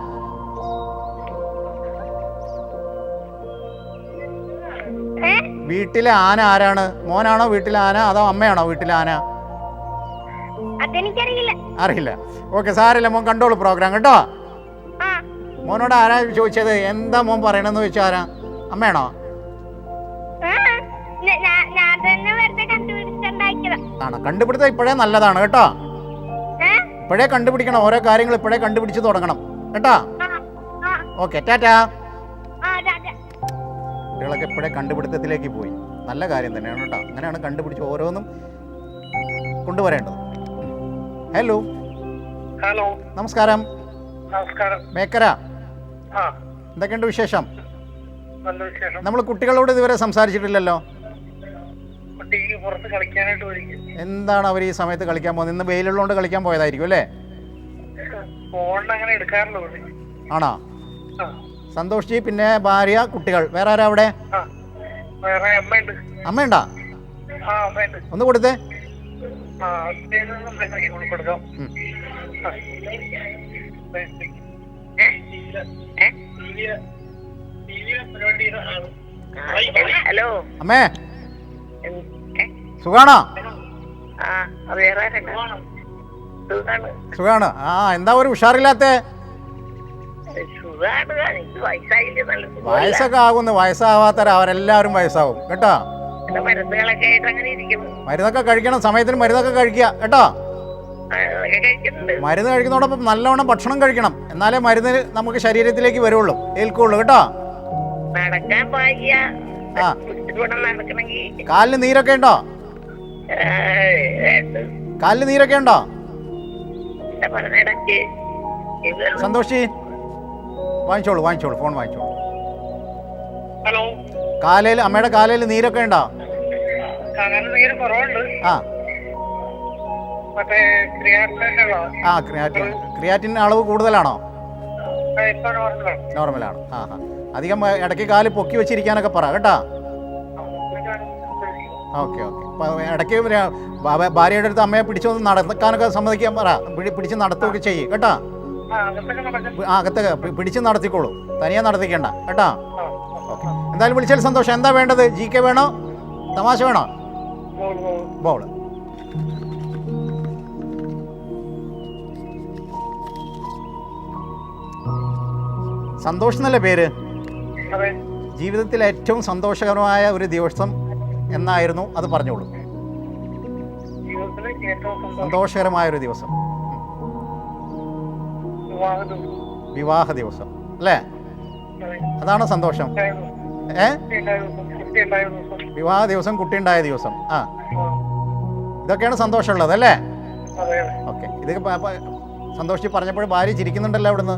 Speaker 1: വീട്ടിലെ ആന ആരാണ്? മോനാണോ വീട്ടിലെ ആന, അതോ അമ്മയാണോ വീട്ടിലെ ആന? അറിയില്ല. ഓക്കെ, സാരമില്ല, മോൻ കണ്ടോളൂ പ്രോഗ്രാം കേട്ടോ. മോനോട് ആരാ ചോദിച്ചത്? എന്താ മോൻ പറയണെന്ന് ചോദിച്ചാൽ ആരാ? അമ്മയാണോ? ആണോ? കണ്ടുപിടുത്തം ഇപ്പോഴേ നല്ലതാണ് കേട്ടോ. ഇപ്പോഴേ കണ്ടുപിടിക്കണം, ഓരോ കാര്യങ്ങൾ ഇപ്പോഴേ കണ്ടുപിടിച്ച് തുടങ്ങണം കേട്ടോ. ഓക്കെ, ടാറ്റാ. കുട്ടികളൊക്കെ ഇപ്പോഴേ കണ്ടുപിടുത്തത്തിലേക്ക് പോയി. നല്ല കാര്യം തന്നെയാണ് കേട്ടോ. അങ്ങനെയാണ് കണ്ടുപിടിച്ച് ഓരോന്നും കൊണ്ടുവരേണ്ടത്. ഹലോ.
Speaker 3: ഹലോ,
Speaker 1: നമസ്കാരം.
Speaker 3: നമസ്കാരം.
Speaker 1: മേക്കര, എന്തൊക്കെയുണ്ട് വിശേഷം?
Speaker 3: നല്ല വിശേഷം.
Speaker 1: നമ്മൾ കുട്ടികളോട് ഇതുവരെ സംസാരിച്ചിട്ടില്ലല്ലോ.
Speaker 3: കുട്ടിക്ക് പുറത്ത് കളിക്കാനായിട്ട് പോയിരിക്കും.
Speaker 1: എന്താണ് അവർ ഈ സമയത്ത് കളിക്കാൻ പോകുന്നത്? ഇന്ന് വെയിലുള്ളതുകൊണ്ട് കളിക്കാൻ പോയതായിരിക്കും അല്ലേ?
Speaker 3: ഫോണിൽ അങ്ങനെ എടുക്കാറില്ല പുള്ളി.
Speaker 1: ആണോ?
Speaker 3: ആ.
Speaker 1: സന്തോഷ് ജി, പിന്നെ ഭാര്യ, കുട്ടികൾ, വേറെ ആരാ അവിടെ?
Speaker 3: ആ, വേറെ അമ്മയുണ്ട്.
Speaker 1: അമ്മയുണ്ടാ?
Speaker 3: ആ, അമ്മയുണ്ട്.
Speaker 1: ഒന്ന് കൊടുത്തേ.
Speaker 3: ആ, കൊടുക്കാം.
Speaker 2: ഹലോ
Speaker 1: അമ്മേ, സുഖാണോ? സുഖാണ്. ആ, എന്താ ഒരു ഉഷാറില്ലാത്ത? വയസ്സൊക്കെ ആകുന്നു. വയസ്സാവാത്തവരാ അവരെല്ലാവരും വയസ്സാവും കേട്ടോ. മരുന്നൊക്കെ കഴിക്കണം, സമയത്തിന് മരുന്നൊക്കെ കഴിക്കുക കേട്ടോ. മരുന്ന് കഴിക്കുന്നതോടൊപ്പം നല്ലവണ്ണം ഭക്ഷണം കഴിക്കണം, എന്നാലേ മരുന്ന് നമുക്ക് ശരീരത്തിലേക്ക് വരുള്ളൂ, ഏൽക്കുള്ളൂ കേട്ടോ. ആ, കാലിന് നീരൊക്കെ ഉണ്ടോ? കാലിന് നീരൊക്കെ ഉണ്ടോ? സന്തോഷി, വാങ്ങിച്ചോളൂ ഫോൺ വാങ്ങിച്ചോളൂ.
Speaker 3: ഹലോ.
Speaker 1: കാലയിൽ, അമ്മയുടെ കാലയിൽ നീരൊക്കെ ഉണ്ടോ?
Speaker 3: നീര് കുറവുണ്ട്.
Speaker 1: ആ
Speaker 3: മറ്റേ
Speaker 1: ആ, ക്രിയാറ്റിൻ അളവ് കൂടുതലാണോ? നോർമലാണ്. ആ ആ, അധികം ഇടയ്ക്ക് കാല് പൊക്കി വെച്ചിരിക്കാനൊക്കെ പറ കേട്ടോ. Okay okay. അപ്പോൾ ഇടയ്ക്ക് ഭാര്യയുടെ അടുത്ത് അമ്മയെ പിടിച്ചൊന്ന് നടക്കാനൊക്കെ സമ്മതിക്കാൻ പറ, പിടിച്ച് നടത്തുകയൊക്കെ ചെയ്യും കേട്ടോ. അകത്തൊക്കെ പിടിച്ച് നടത്തിക്കോളൂ, തനിയെ നടത്തിക്കണ്ട കേട്ടോ. ഓക്കെ, എന്തായാലും വിളിച്ചാൽ സന്തോഷം. എന്താ വേണ്ടത്? GK വേണോ, തമാശ വേണോ? ബോൾ. സന്തോഷം എന്നല്ലേ പേര്? ജീവിതത്തിൽ ഏറ്റവും സന്തോഷകരമായ ഒരു ദിവസം എന്നായിരുന്നു അത്? പറഞ്ഞോളൂ. സന്തോഷകരമായ ഒരു ദിവസം. വിവാഹ ദിവസം അല്ലേ? അതാണ് സന്തോഷം. വിവാഹ ദിവസം, കുട്ടി ഉണ്ടായ ദിവസം. ആ, ഇതൊക്കെയാണ് സന്തോഷമുള്ളത് അല്ലേ? ഓക്കെ. ഇതൊക്കെ സന്തോഷി പറഞ്ഞപ്പോൾ ഭാര്യ ചിരിക്കുന്നുണ്ടല്ലോ അവിടുന്ന്.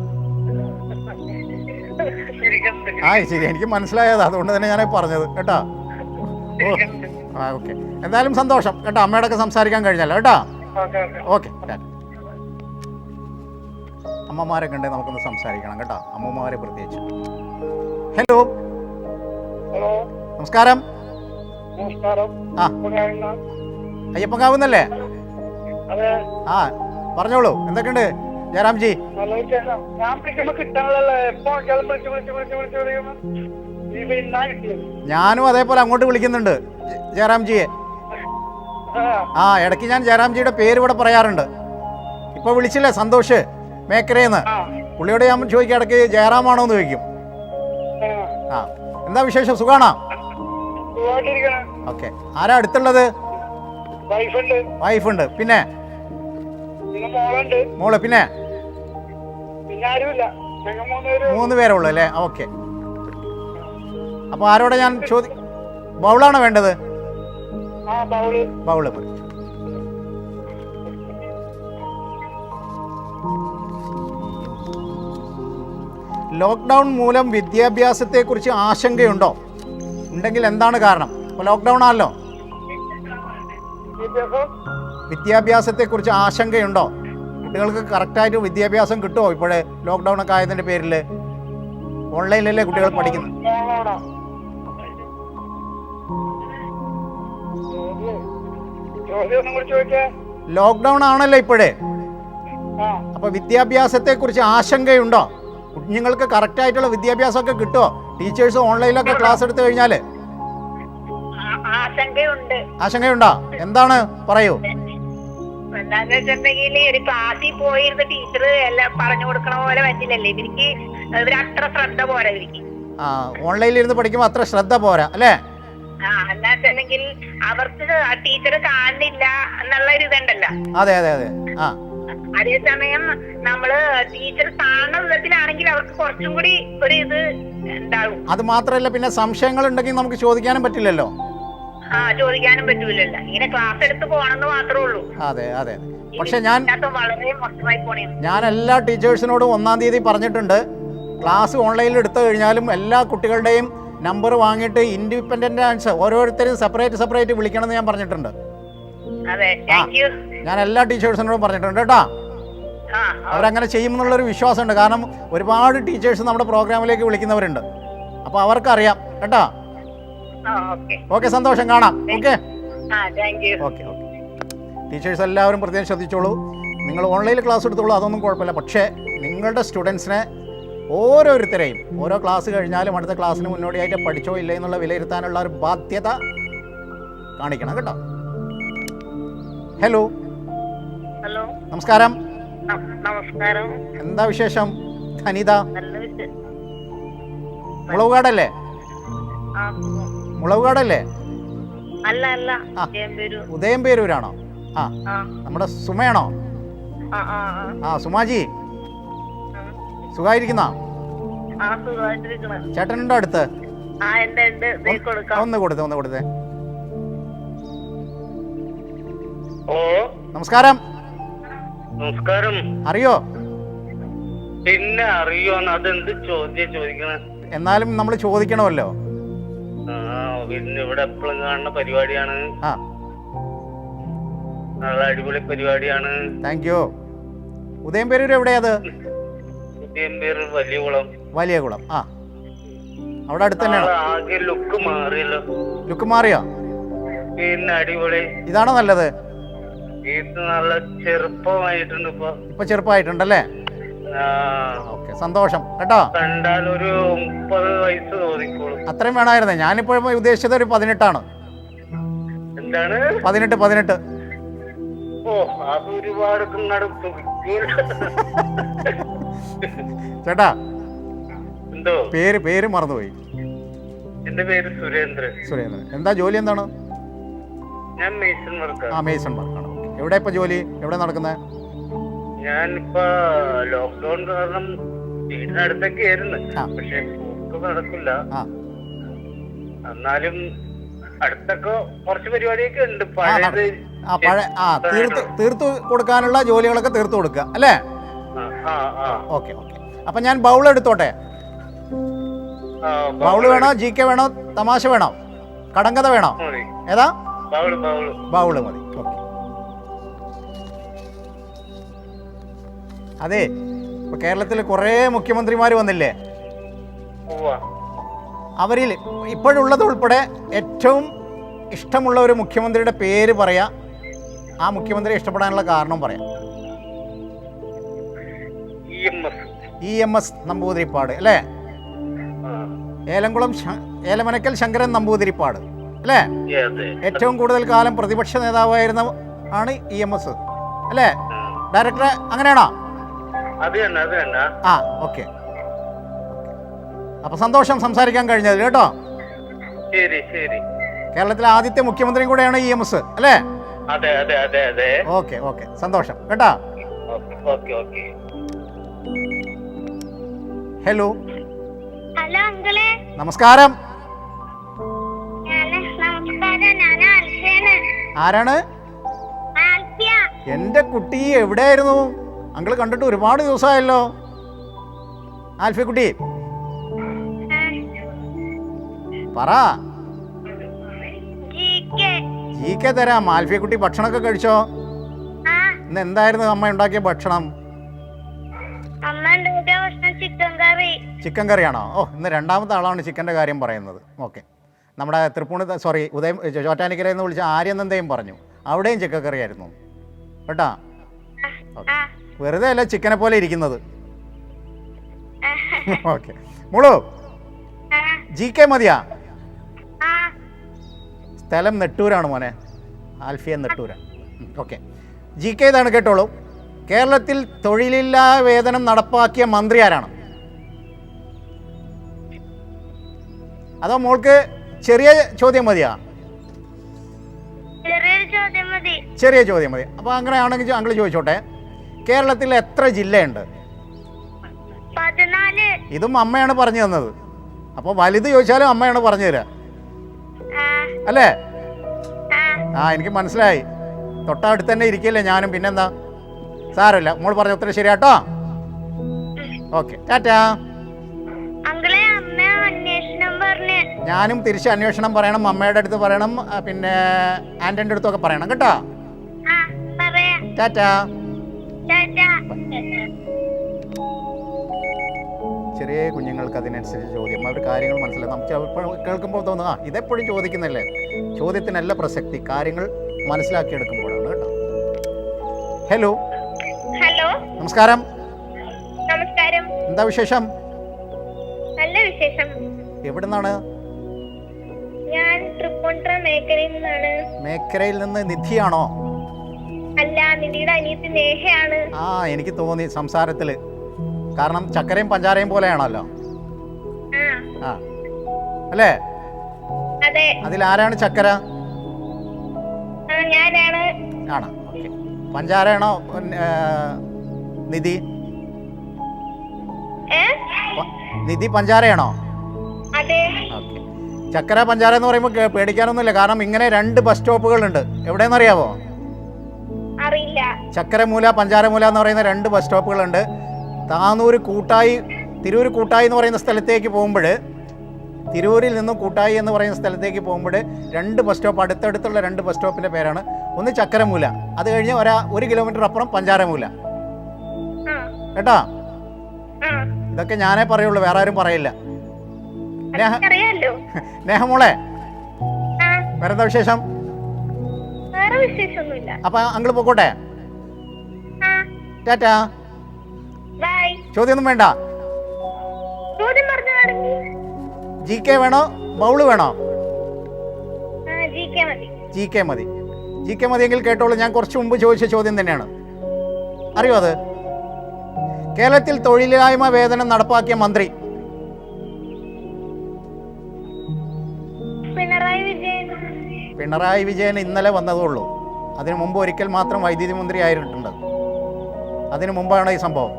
Speaker 1: ആ, ശരി, എനിക്ക് മനസ്സിലായത്, അതുകൊണ്ട് തന്നെ ഞാൻ പറഞ്ഞത് കേട്ടോ. ആ, ഓക്കെ. എന്തായാലും സന്തോഷം കേട്ടോ, അമ്മയോടൊക്കെ സംസാരിക്കാൻ കഴിഞ്ഞല്ലോ കേട്ടോ. ഓക്കെ. അമ്മമാരൊക്കെ ഉണ്ടെങ്കിൽ നമുക്കൊന്ന് സംസാരിക്കണം കേട്ടോ, അമ്മമാരെ പ്രത്യേകിച്ച്. ഹലോ, നമസ്കാരം. ആ, അയ്യപ്പൻകാവുന്നല്ലേ? ആ, പറഞ്ഞോളൂ, എന്തൊക്കെയുണ്ട് ജയറാംജി? ഞാനും അതേപോലെ അങ്ങോട്ട് വിളിക്കുന്നുണ്ട് ജയറാംജിയെ. ആ, ഇടയ്ക്ക് ഞാൻ ജയറാംജിയുടെ പേര് ഇവിടെ പറയാറുണ്ട്. ഇപ്പൊ വിളിച്ചില്ലേ സന്തോഷ് മേക്കരേന്ന്, പുള്ളിയോട് ഞാൻ ചോദിക്കും ഇടയ്ക്ക് ജയറാമാണോ എന്ന് ചോദിക്കും. ആ, എന്താ വിശേഷം? സുഖാണോ? ഓക്കെ. ആരാ അടുത്തുള്ളത്? വൈഫുണ്ട്. പിന്നെ മോള്, പിന്നെ 3 പേരേ ഉള്ളൂ അല്ലേ? ഓക്കെ. അപ്പോൾ ആരോടെ ഞാൻ ബൗളാണോ വേണ്ടത്? ബൗള്. ലോക്ക്ഡൗൺ മൂലം വിദ്യാഭ്യാസത്തെക്കുറിച്ച് ആശങ്കയുണ്ടോ? ഉണ്ടെങ്കിൽ എന്താണ് കാരണം? ഇപ്പോൾ ലോക്ക്ഡൗൺ ആണല്ലോ. വിദ്യാഭ്യാസത്തെക്കുറിച്ച് ആശങ്കയുണ്ടോ? കുട്ടികൾക്ക് കറക്റ്റായിട്ട് വിദ്യാഭ്യാസം കിട്ടുമോ ഇപ്പോഴേ ലോക്ക്ഡൗൺ ഒക്കെ ആയതിൻ്റെ പേരിൽ? ഓൺലൈനിലല്ലേ കുട്ടികൾ പഠിക്കുന്നത്? ലോക്ക്ഡൗൺ ആണല്ലോ ഇപ്പോഴേ. അപ്പോൾ വിദ്യാഭ്യാസത്തെക്കുറിച്ച് ആശങ്കയുണ്ടോ? കുഞ്ഞുങ്ങൾക്ക് കറക്റ്റായിട്ടുള്ള വിദ്യാഭ്യാസമൊക്കെ കിട്ടുമോ? ടീച്ചേഴ്സ് ഓൺലൈനിലൊക്കെ ക്ലാസ് എടുത്തു കഴിഞ്ഞാൽ? ആശങ്കയുണ്ടോ? എന്താണ്, പറയൂ.
Speaker 2: എന്താന്ന് വെച്ചിട്ടുണ്ടെങ്കിൽ ഒരു ക്ലാസ്സിൽ പോയിരുന്ന ടീച്ചർ എല്ലാം പറഞ്ഞു കൊടുക്കണ പോലെ പറ്റില്ലല്ലേ ഇവർക്ക്. ഇവരത്ര ശ്രദ്ധ പോരാ ഇവർക്ക്.
Speaker 1: ആ, ഓൺലൈനിൽ ഇരുന്ന് പഠിക്കുമ്പോൾ അത്ര ശ്രദ്ധ പോരാ അല്ലേ?
Speaker 2: അല്ലാന്നുണ്ടെങ്കിൽ അവർക്ക് ടീച്ചർ കാണുന്നില്ല എന്നുള്ള ഒരു ഇതുണ്ടല്ലോ.
Speaker 1: അതെ അതെ അതെ. ആ,
Speaker 2: അതേസമയം നമ്മള് ടീച്ചർ കാണുന്ന വിധത്തിലാണെങ്കിൽ അവർക്ക് കുറച്ചും കൂടി ഒരു ഇത് ഉണ്ടാവും.
Speaker 1: അത് മാത്രമല്ല, പിന്നെ സംശയങ്ങൾ ഉണ്ടെങ്കിൽ നമുക്ക് ചോദിക്കാനും പറ്റില്ലല്ലോ.
Speaker 2: ചോദിക്കാനും പറ്റൂലല്ലോ. ഇങ്ങനെ ക്ലാസ് എടുത്ത് പോണെന്ന് മാത്രമേ ഉള്ളൂ.
Speaker 1: അതെ അതെ. പക്ഷെ
Speaker 2: വളരെ മോശമായി പോണേ.
Speaker 1: ഞാൻ എല്ലാ ടീച്ചേഴ്സിനോടും 1-ാം തീയതി പറഞ്ഞിട്ടുണ്ട്, ക്ലാസ് ഓൺലൈനിൽ എടുത്തു കഴിഞ്ഞാലും എല്ലാ കുട്ടികളുടെയും നമ്പർ വാങ്ങിയിട്ട് ഇൻഡിപെൻഡൻ്റ് ആൻസർ ഓരോരുത്തരും സെപ്പറേറ്റ് വിളിക്കണമെന്ന് ഞാൻ പറഞ്ഞിട്ടുണ്ട്.
Speaker 2: അതെ, താങ്ക് യു.
Speaker 1: ഞാൻ എല്ലാ ടീച്ചേഴ്സിനോടും പറഞ്ഞിട്ടുണ്ട് കേട്ടോ. അവരങ്ങനെ ചെയ്യുമെന്നുള്ളൊരു വിശ്വാസമുണ്ട്. കാരണം ഒരുപാട് ടീച്ചേഴ്സ് നമ്മുടെ പ്രോഗ്രാമിലേക്ക് വിളിക്കുന്നവരുണ്ട്. അപ്പോൾ അവർക്കറിയാം കേട്ടോ. ഓക്കെ, സന്തോഷം, കാണാം. Okay okay. ടീച്ചേഴ്സ് എല്ലാവരും പ്രത്യേകം ശ്രദ്ധിച്ചോളൂ. നിങ്ങൾ ഓൺലൈനിൽ ക്ലാസ് എടുത്തോളൂ, അതൊന്നും കുഴപ്പമില്ല. പക്ഷേ നിങ്ങളുടെ സ്റ്റുഡൻസിനെ ഓരോരുത്തരെയും ഓരോ ക്ലാസ് കഴിഞ്ഞാലും അടുത്ത ക്ലാസ്സിന് മുന്നോടിയായിട്ട് പഠിച്ചോ ഇല്ല എന്നുള്ള വിലയിരുത്താനുള്ള ഒരു ബാധ്യത കാണിക്കണം കേട്ടോ. ഹലോ.
Speaker 2: ഹലോ,
Speaker 1: നമസ്കാരം.
Speaker 2: നമസ്കാരം.
Speaker 1: എന്താ വിശേഷം? ധനിത
Speaker 2: നല്ല വിശേഷം.
Speaker 1: മുളവുകാടല്ലേ? മുളവുകാടല്ലേ?
Speaker 2: അല്ല അല്ല,
Speaker 1: ഉദയംപേരൂരാണോ? ആ, നമ്മുടെ സുമയാണോ? ആ, സുമാജി സുഖായിരിക്കുന്ന? ചേട്ടനുണ്ടോ അടുത്ത്? ഒന്ന് കൊടുത്തേ. നമസ്കാരം.
Speaker 3: നമസ്കാരം.
Speaker 1: അറിയോ?
Speaker 3: പിന്നെ അറിയോന്ന്, അതെന്ത് ചോദ്യം ചോദിക്കണ?
Speaker 1: എന്നാലും നമ്മൾ ചോദിക്കണമല്ലോ.
Speaker 3: പിന്നെ ഇവിടെ എപ്പോഴും കാണുന്ന പരിപാടിയാണ്.
Speaker 1: ആ,
Speaker 3: നല്ല അടിപൊളി പരിപാടിയാണ്.
Speaker 1: Thank you. ഉദയംപേരൂർ എവിടെയത്?
Speaker 3: ഉദയംപേരൂർ വലിയകുളം. ആ,
Speaker 1: അവിടെ അടുത്ത് തന്നെയാണ്.
Speaker 3: ആകെ ലുക്ക് മാറിയല്ലോ.
Speaker 1: ലുക്ക് മാറിയോ?
Speaker 3: പിന്നെ അടിപൊളി.
Speaker 1: ഇതാണോ നല്ലത്?
Speaker 3: ഇത് നല്ല ചെറുപ്പമായിട്ടുണ്ട്.
Speaker 1: ഇപ്പൊ ചെറുപ്പമായിട്ടുണ്ടല്ലേ? ഓക്കെ, സന്തോഷം കേട്ടോ.
Speaker 3: കണ്ടാൽ ഒരു 30 വയസ്സ് തോന്നിക്കോളും.
Speaker 1: അത്രയും വേണമായിരുന്നേ. ഞാനിപ്പോഴും ഉദ്ദേശിച്ചത് ഒരു 18
Speaker 3: എന്താണ്?
Speaker 1: 18.
Speaker 3: ഓ, അത് ഒരുപാട്
Speaker 1: ചേട്ടാ,
Speaker 3: എന്തോ
Speaker 1: പേര് മറന്നുപോയി.
Speaker 3: എന്റെ പേര് സുരേന്ദ്രൻ.
Speaker 1: എന്താ ജോലി? എന്താണ്?
Speaker 3: ഞാൻ മേസൺ വർക്കാണ്.
Speaker 1: മേസൺ വർക്കാണ്. എവിടെ ഇപ്പൊ ജോലി? എവിടെ നടക്കുന്നത്?
Speaker 3: ഞാനിപ്പോ ലോക്ക്ഡൌൺ കാരണം വീടിനടുത്തൊക്കെ ആയിരുന്നു. പക്ഷെ പോക്ക് നടക്കില്ല. എന്നാലും അടുത്തൊക്കെ കുറച്ച് പരിപാടിയൊക്കെ ഉണ്ട്.
Speaker 1: തീർത്തു കൊടുക്കാനുള്ള ജോലികളൊക്കെ തീർത്തു കൊടുക്കുക അല്ലേ? ഓക്കെ. അപ്പൊ ഞാൻ ബൗൾ എടുത്തോട്ടെ? ബൗള് വേണോ? GK വേണോ? തമാശ വേണോ? കടങ്കഥ വേണോ? ഏതാ? ബൗള് മതി. ഓക്കെ. അതെ, ഇപ്പൊ കേരളത്തിൽ കുറേ മുഖ്യമന്ത്രിമാർ വന്നില്ലേ? അവരിൽ ഇപ്പോഴുള്ളത് ഉൾപ്പെടെ ഏറ്റവും ഇഷ്ടമുള്ള ഒരു മുഖ്യമന്ത്രിയുടെ പേര് പറയാം. ആ മുഖ്യമന്ത്രിയെ ഇഷ്ടപ്പെടാനുള്ള കാരണം പറയാം. EMS നമ്പൂതിരിപ്പാട് അല്ലേ? ഏലമനക്കൽ ശങ്കരൻ നമ്പൂതിരിപ്പാട് അല്ലേ? ഏറ്റവും കൂടുതൽ കാലം പ്രതിപക്ഷ നേതാവായിരുന്ന ആണ് EMS അല്ലേ? ഡയറക്ടറെ അങ്ങനെയാണോ? ആ, ഓക്കെ. അപ്പൊ സന്തോഷം സംസാരിക്കാൻ കഴിഞ്ഞത് കേട്ടോ. കേരളത്തിലെ ആദ്യത്തെ മുഖ്യമന്ത്രിയും കൂടെയാണ് EMS അല്ലേ? ഓക്കെ, സന്തോഷം കേട്ടോ. ഹലോ.
Speaker 2: ഹലോ അങ്കിളെ.
Speaker 1: നമസ്കാരം. ആരാണ്? എന്റെ കുട്ടി എവിടെയായിരുന്നു? അങ്കിള് കണ്ടിട്ട് ഒരുപാട് ദിവസമായല്ലോ. ആൽഫിക്കുട്ടി പറ. GK തരാം. ആൽഫിക്കുട്ടി ഭക്ഷണമൊക്കെ കഴിച്ചോ? ഇന്ന് എന്തായിരുന്നു അമ്മ ഉണ്ടാക്കിയ ഭക്ഷണം? ചിക്കൻ കറിയാണോ? ഓ, ഇന്ന് രണ്ടാമത്തെ ആളാണ് ചിക്കൻ്റെ കാര്യം പറയുന്നത്. ഓക്കെ. നമ്മുടെ ചോറ്റാനിക്കരയിൽ നിന്ന് വിളിച്ച ആര്യനന്ദയും പറഞ്ഞു അവിടെയും ചിക്കൻ കറിയായിരുന്നു കേട്ടാ. വെറുതെ അല്ല ചിക്കനെ പോലെ ഇരിക്കുന്നത്. ഓക്കെ. മുളു, GK മതിയാ? സ്ഥലം നെട്ടൂരാണ് മോനെ. ആൽഫിയ നെട്ടൂരാണ്. ഓക്കെ. GK ഇതാണ് കേട്ടോളൂ. കേരളത്തിൽ തൊഴിലില്ലാ വേതനം നടപ്പാക്കിയ മന്ത്രി ആരാണ്? അതോ മോൾക്ക് ചെറിയ ചോദ്യം മതിയാ? ചെറിയ ചോദ്യം മതി. അപ്പോൾ അങ്ങനെയാണെങ്കിൽ അങ്കിൾ ചോദിച്ചോട്ടെ, കേരളത്തിൽ എത്ര ജില്ലയുണ്ട്?
Speaker 2: 14.
Speaker 1: ഇതും അമ്മയാണ് പറഞ്ഞു തന്നത്. അപ്പോൾ വലുത് ചോദിച്ചാലും അമ്മയാണ് പറഞ്ഞു തരാ അല്ലേ? എനിക്ക് മനസ്സിലായി. തൊട്ടടുത്ത് തന്നെ ഇരിക്കില്ലേ ഞാനും. പിന്നെന്താ, സാരമില്ല. മോൾ പറഞ്ഞ ഉത്തരം ശരിയാട്ടോ. ഓക്കെ, ടാറ്റാ. ഞാനും തിരിച്ച് അന്വേഷണം പറയണം, അമ്മയുടെ അടുത്ത് പറയണം, പിന്നെ ആൻറ്റൻ്റെ അടുത്തൊക്കെ പറയണം കേട്ടോ. ടാറ്റാ. ചെറിയ കുഞ്ഞുങ്ങൾക്ക് അതിനനുസരിച്ച് ചോദ്യം, അവർ കാര്യങ്ങൾ മനസ്സിലാക്കും. നമുക്ക് കേൾക്കുമ്പോൾ തോന്നുക ഇതെപ്പോഴും ചോദിക്കുന്നല്ലേ. ചോദ്യത്തിനല്ല പ്രസക്തി, കാര്യങ്ങൾ മനസ്സിലാക്കിയെടുക്കുമ്പോഴാണ് കേട്ടോ. ഹലോ.
Speaker 2: ഹലോ,
Speaker 1: നമസ്കാരം.
Speaker 2: നമസ്കാരം.
Speaker 1: എന്താ വിശേഷം?
Speaker 2: നല്ല വിശേഷം.
Speaker 1: എവിടെ നിന്നാണ്?
Speaker 2: ഞാൻ തൃപ്പൂണിത്തുറ മേഖലയിൽ നിന്നാണ്.
Speaker 1: മേഖലയിൽ നിന്ന് നിധിയാണോ?
Speaker 2: അല്ല, നിധിയുടെ അനിയത്തി നേഹയാണ്.
Speaker 1: ആ, എനിക്ക് തോന്നി സംസാരത്തിൽ. കാരണം ചക്കരയും പഞ്ചാരയും പോലെയാണല്ലോ. ആ അല്ലേ?
Speaker 2: അതെ.
Speaker 1: അതിലാരാണ് ചക്കര?
Speaker 2: ഞാനാണ്.
Speaker 1: ആണ്. ഓക്കെ. പഞ്ചാരയാണോ നിധി? നിധി പഞ്ചാരയാണോ?
Speaker 2: അതെ.
Speaker 1: ഓക്കെ. ചക്കര പഞ്ചാര എന്ന് പറയുമ്പോൾ പേടിക്കാനൊന്നുമില്ല. കാരണം ഇങ്ങനെ 2 ബസ് സ്റ്റോപ്പുകളുണ്ട്. എവിടെയെന്നറിയാവോ?
Speaker 2: അറിയില്ല.
Speaker 1: ചക്കരമൂല പഞ്ചാരമൂല എന്ന് പറയുന്ന 2 ബസ് സ്റ്റോപ്പുകളുണ്ട്. താനൂർ കൂട്ടായി, തിരൂർ കൂട്ടായി എന്ന് പറയുന്ന സ്ഥലത്തേക്ക് പോകുമ്പോൾ, തിരൂരിൽ നിന്നും കൂട്ടായി എന്ന് പറയുന്ന സ്ഥലത്തേക്ക് പോകുമ്പോൾ 2 ബസ് സ്റ്റോപ്പ്, അടുത്തടുത്തുള്ള 2 ബസ് സ്റ്റോപ്പിൻ്റെ പേരാണ്. ഒന്ന് ചക്കരമൂല, അത് കഴിഞ്ഞ് 1 കിലോമീറ്റർ അപ്പുറം പഞ്ചാരമൂല കേട്ടോ. ഇതൊക്കെ ഞാനേ പറയുള്ളൂ, വേറെ ആരും പറയില്ല. നേഹമോളെ, വേറെന്താ വിശേഷം? അപ്പൊ അങ്കിള് പോക്കോട്ടെ. ടാറ്റാ. ചോദ്യമൊന്നും വേണ്ട. ജി കെ വേണോ ബൗള് വേണോ? ജി കെ മതി. ജി കെ മതിയെങ്കിൽ കേട്ടോളൂ. ഞാൻ കുറച്ച് മുമ്പ് ചോദിച്ച ചോദ്യം തന്നെയാണ്. അറിയോ അത്? കേരളത്തിൽ തൊഴിലില്ലായ്മ വേതനം നടപ്പാക്കിയ മന്ത്രി? പിണറായി വിജയൻ ഇന്നലെ വന്നതുള്ളൂ. അതിനു മുമ്പ് ഒരിക്കൽ മാത്രം വൈദ്യുതി മന്ത്രി ആയിട്ടുണ്ട്. അതിനു മുമ്പാണ് ഈ സംഭവം.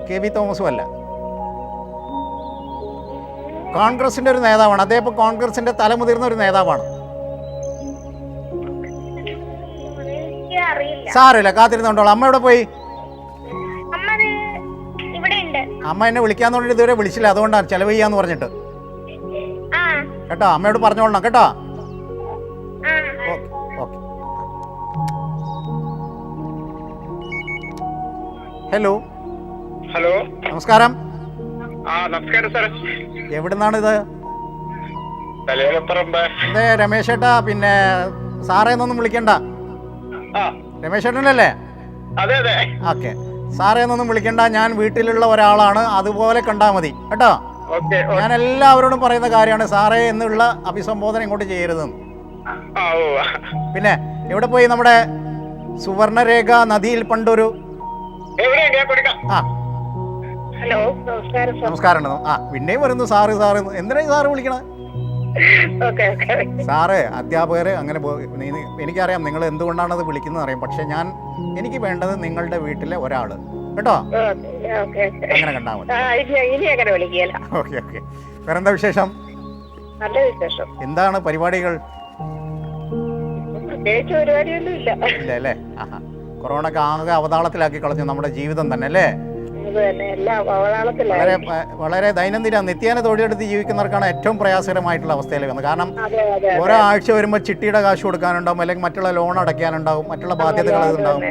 Speaker 1: കെ വി തോമസും അല്ല. കോൺഗ്രസിന്റെ ഒരു നേതാവാണ് അദ്ദേഹം. ഇപ്പോൾ കോൺഗ്രസിന്റെ തലമുതിർന്ന ഒരു നേതാവാണ്. സാറില്ല, കാത്തിരുന്നുണ്ടോ. അമ്മ എവിടെ പോയി? അമ്മ എന്നെ വിളിക്കാന്ന് പറഞ്ഞിട്ട് ഇതുവരെ വിളിച്ചില്ല. അതുകൊണ്ടാണ് ചെലവ് ചെയ്യാന്ന് പറഞ്ഞിട്ട് കേട്ടോ. അമ്മയോട് പറഞ്ഞോളണം കേട്ടോ. ഓക്കെ. ഹലോ.
Speaker 3: ഹലോ,
Speaker 1: നമസ്കാരം.
Speaker 3: നമസ്കാരം സാർ.
Speaker 1: എവിടുന്നാണിത്? അതെ, രമേശ് ചേട്ടാ. പിന്നെ സാറേ എന്നൊന്നും വിളിക്കണ്ട. രമേശ് ചേട്ടനല്ലേ?
Speaker 3: അതെ അതെ.
Speaker 1: ഓക്കെ. സാറേ എന്നൊന്നും വിളിക്കണ്ട, ഞാൻ വീട്ടിലുള്ള ഒരാളാണ്, അതുപോലെ കണ്ടാൽ മതി കേട്ടോ. ഞാൻ എല്ലാവരോടും പറയുന്ന കാര്യമാണ്, സാറേ എന്നുള്ള അഭിസംബോധന ഇങ്ങോട്ട് ചെയ്യരുതെന്ന്. പിന്നെ എവിടെ പോയി നമ്മുടെ സുവർണരേഖ നദിയിൽ പണ്ടൊരു
Speaker 2: ഹലോ, നമസ്കാരം.
Speaker 1: നമസ്കാരം. പിന്നെയും വരുന്നു സാറ് സാറ്. എന്തിനാ സാറ് വിളിക്കണത്? സാറ് അധ്യാപകര് അങ്ങനെ എനിക്കറിയാം നിങ്ങൾ എന്തുകൊണ്ടാണത് വിളിക്കുന്നത് അറിയാം. പക്ഷെ എനിക്ക് വേണ്ടത് നിങ്ങളുടെ വീട്ടിലെ ഒരാള് കേട്ടോ. അങ്ങനെ കണ്ടാൽ മതി. Okay okay. വേറെന്താ വിശേഷം?
Speaker 2: നല്ല വിശേഷം.
Speaker 1: എന്താണ് പരിപാടികൾ?
Speaker 2: പരിപാടിയൊന്നും ഇല്ല
Speaker 1: അല്ലേ? കൊറോണക്ക് ആകെ അവതാളത്തിലാക്കി കളഞ്ഞു നമ്മുടെ ജീവിതം തന്നെ അല്ലേ? വളരെ ദൈനംദിന നിത്യേന തൊഴിലെടുത്ത് ജീവിക്കുന്നവർക്കാണ് ഏറ്റവും പ്രയാസകരമായിട്ടുള്ള അവസ്ഥയിൽ വന്നത്. കാരണം ഓരോ ആഴ്ച വരുമ്പോൾ ചിട്ടിയുടെ കാശ് കൊടുക്കാനുണ്ടാവും, അല്ലെങ്കിൽ മറ്റുള്ള ലോൺ അടയ്ക്കാനുണ്ടാവും, മറ്റുള്ള ബാധ്യതകൾ ഉണ്ടാവും.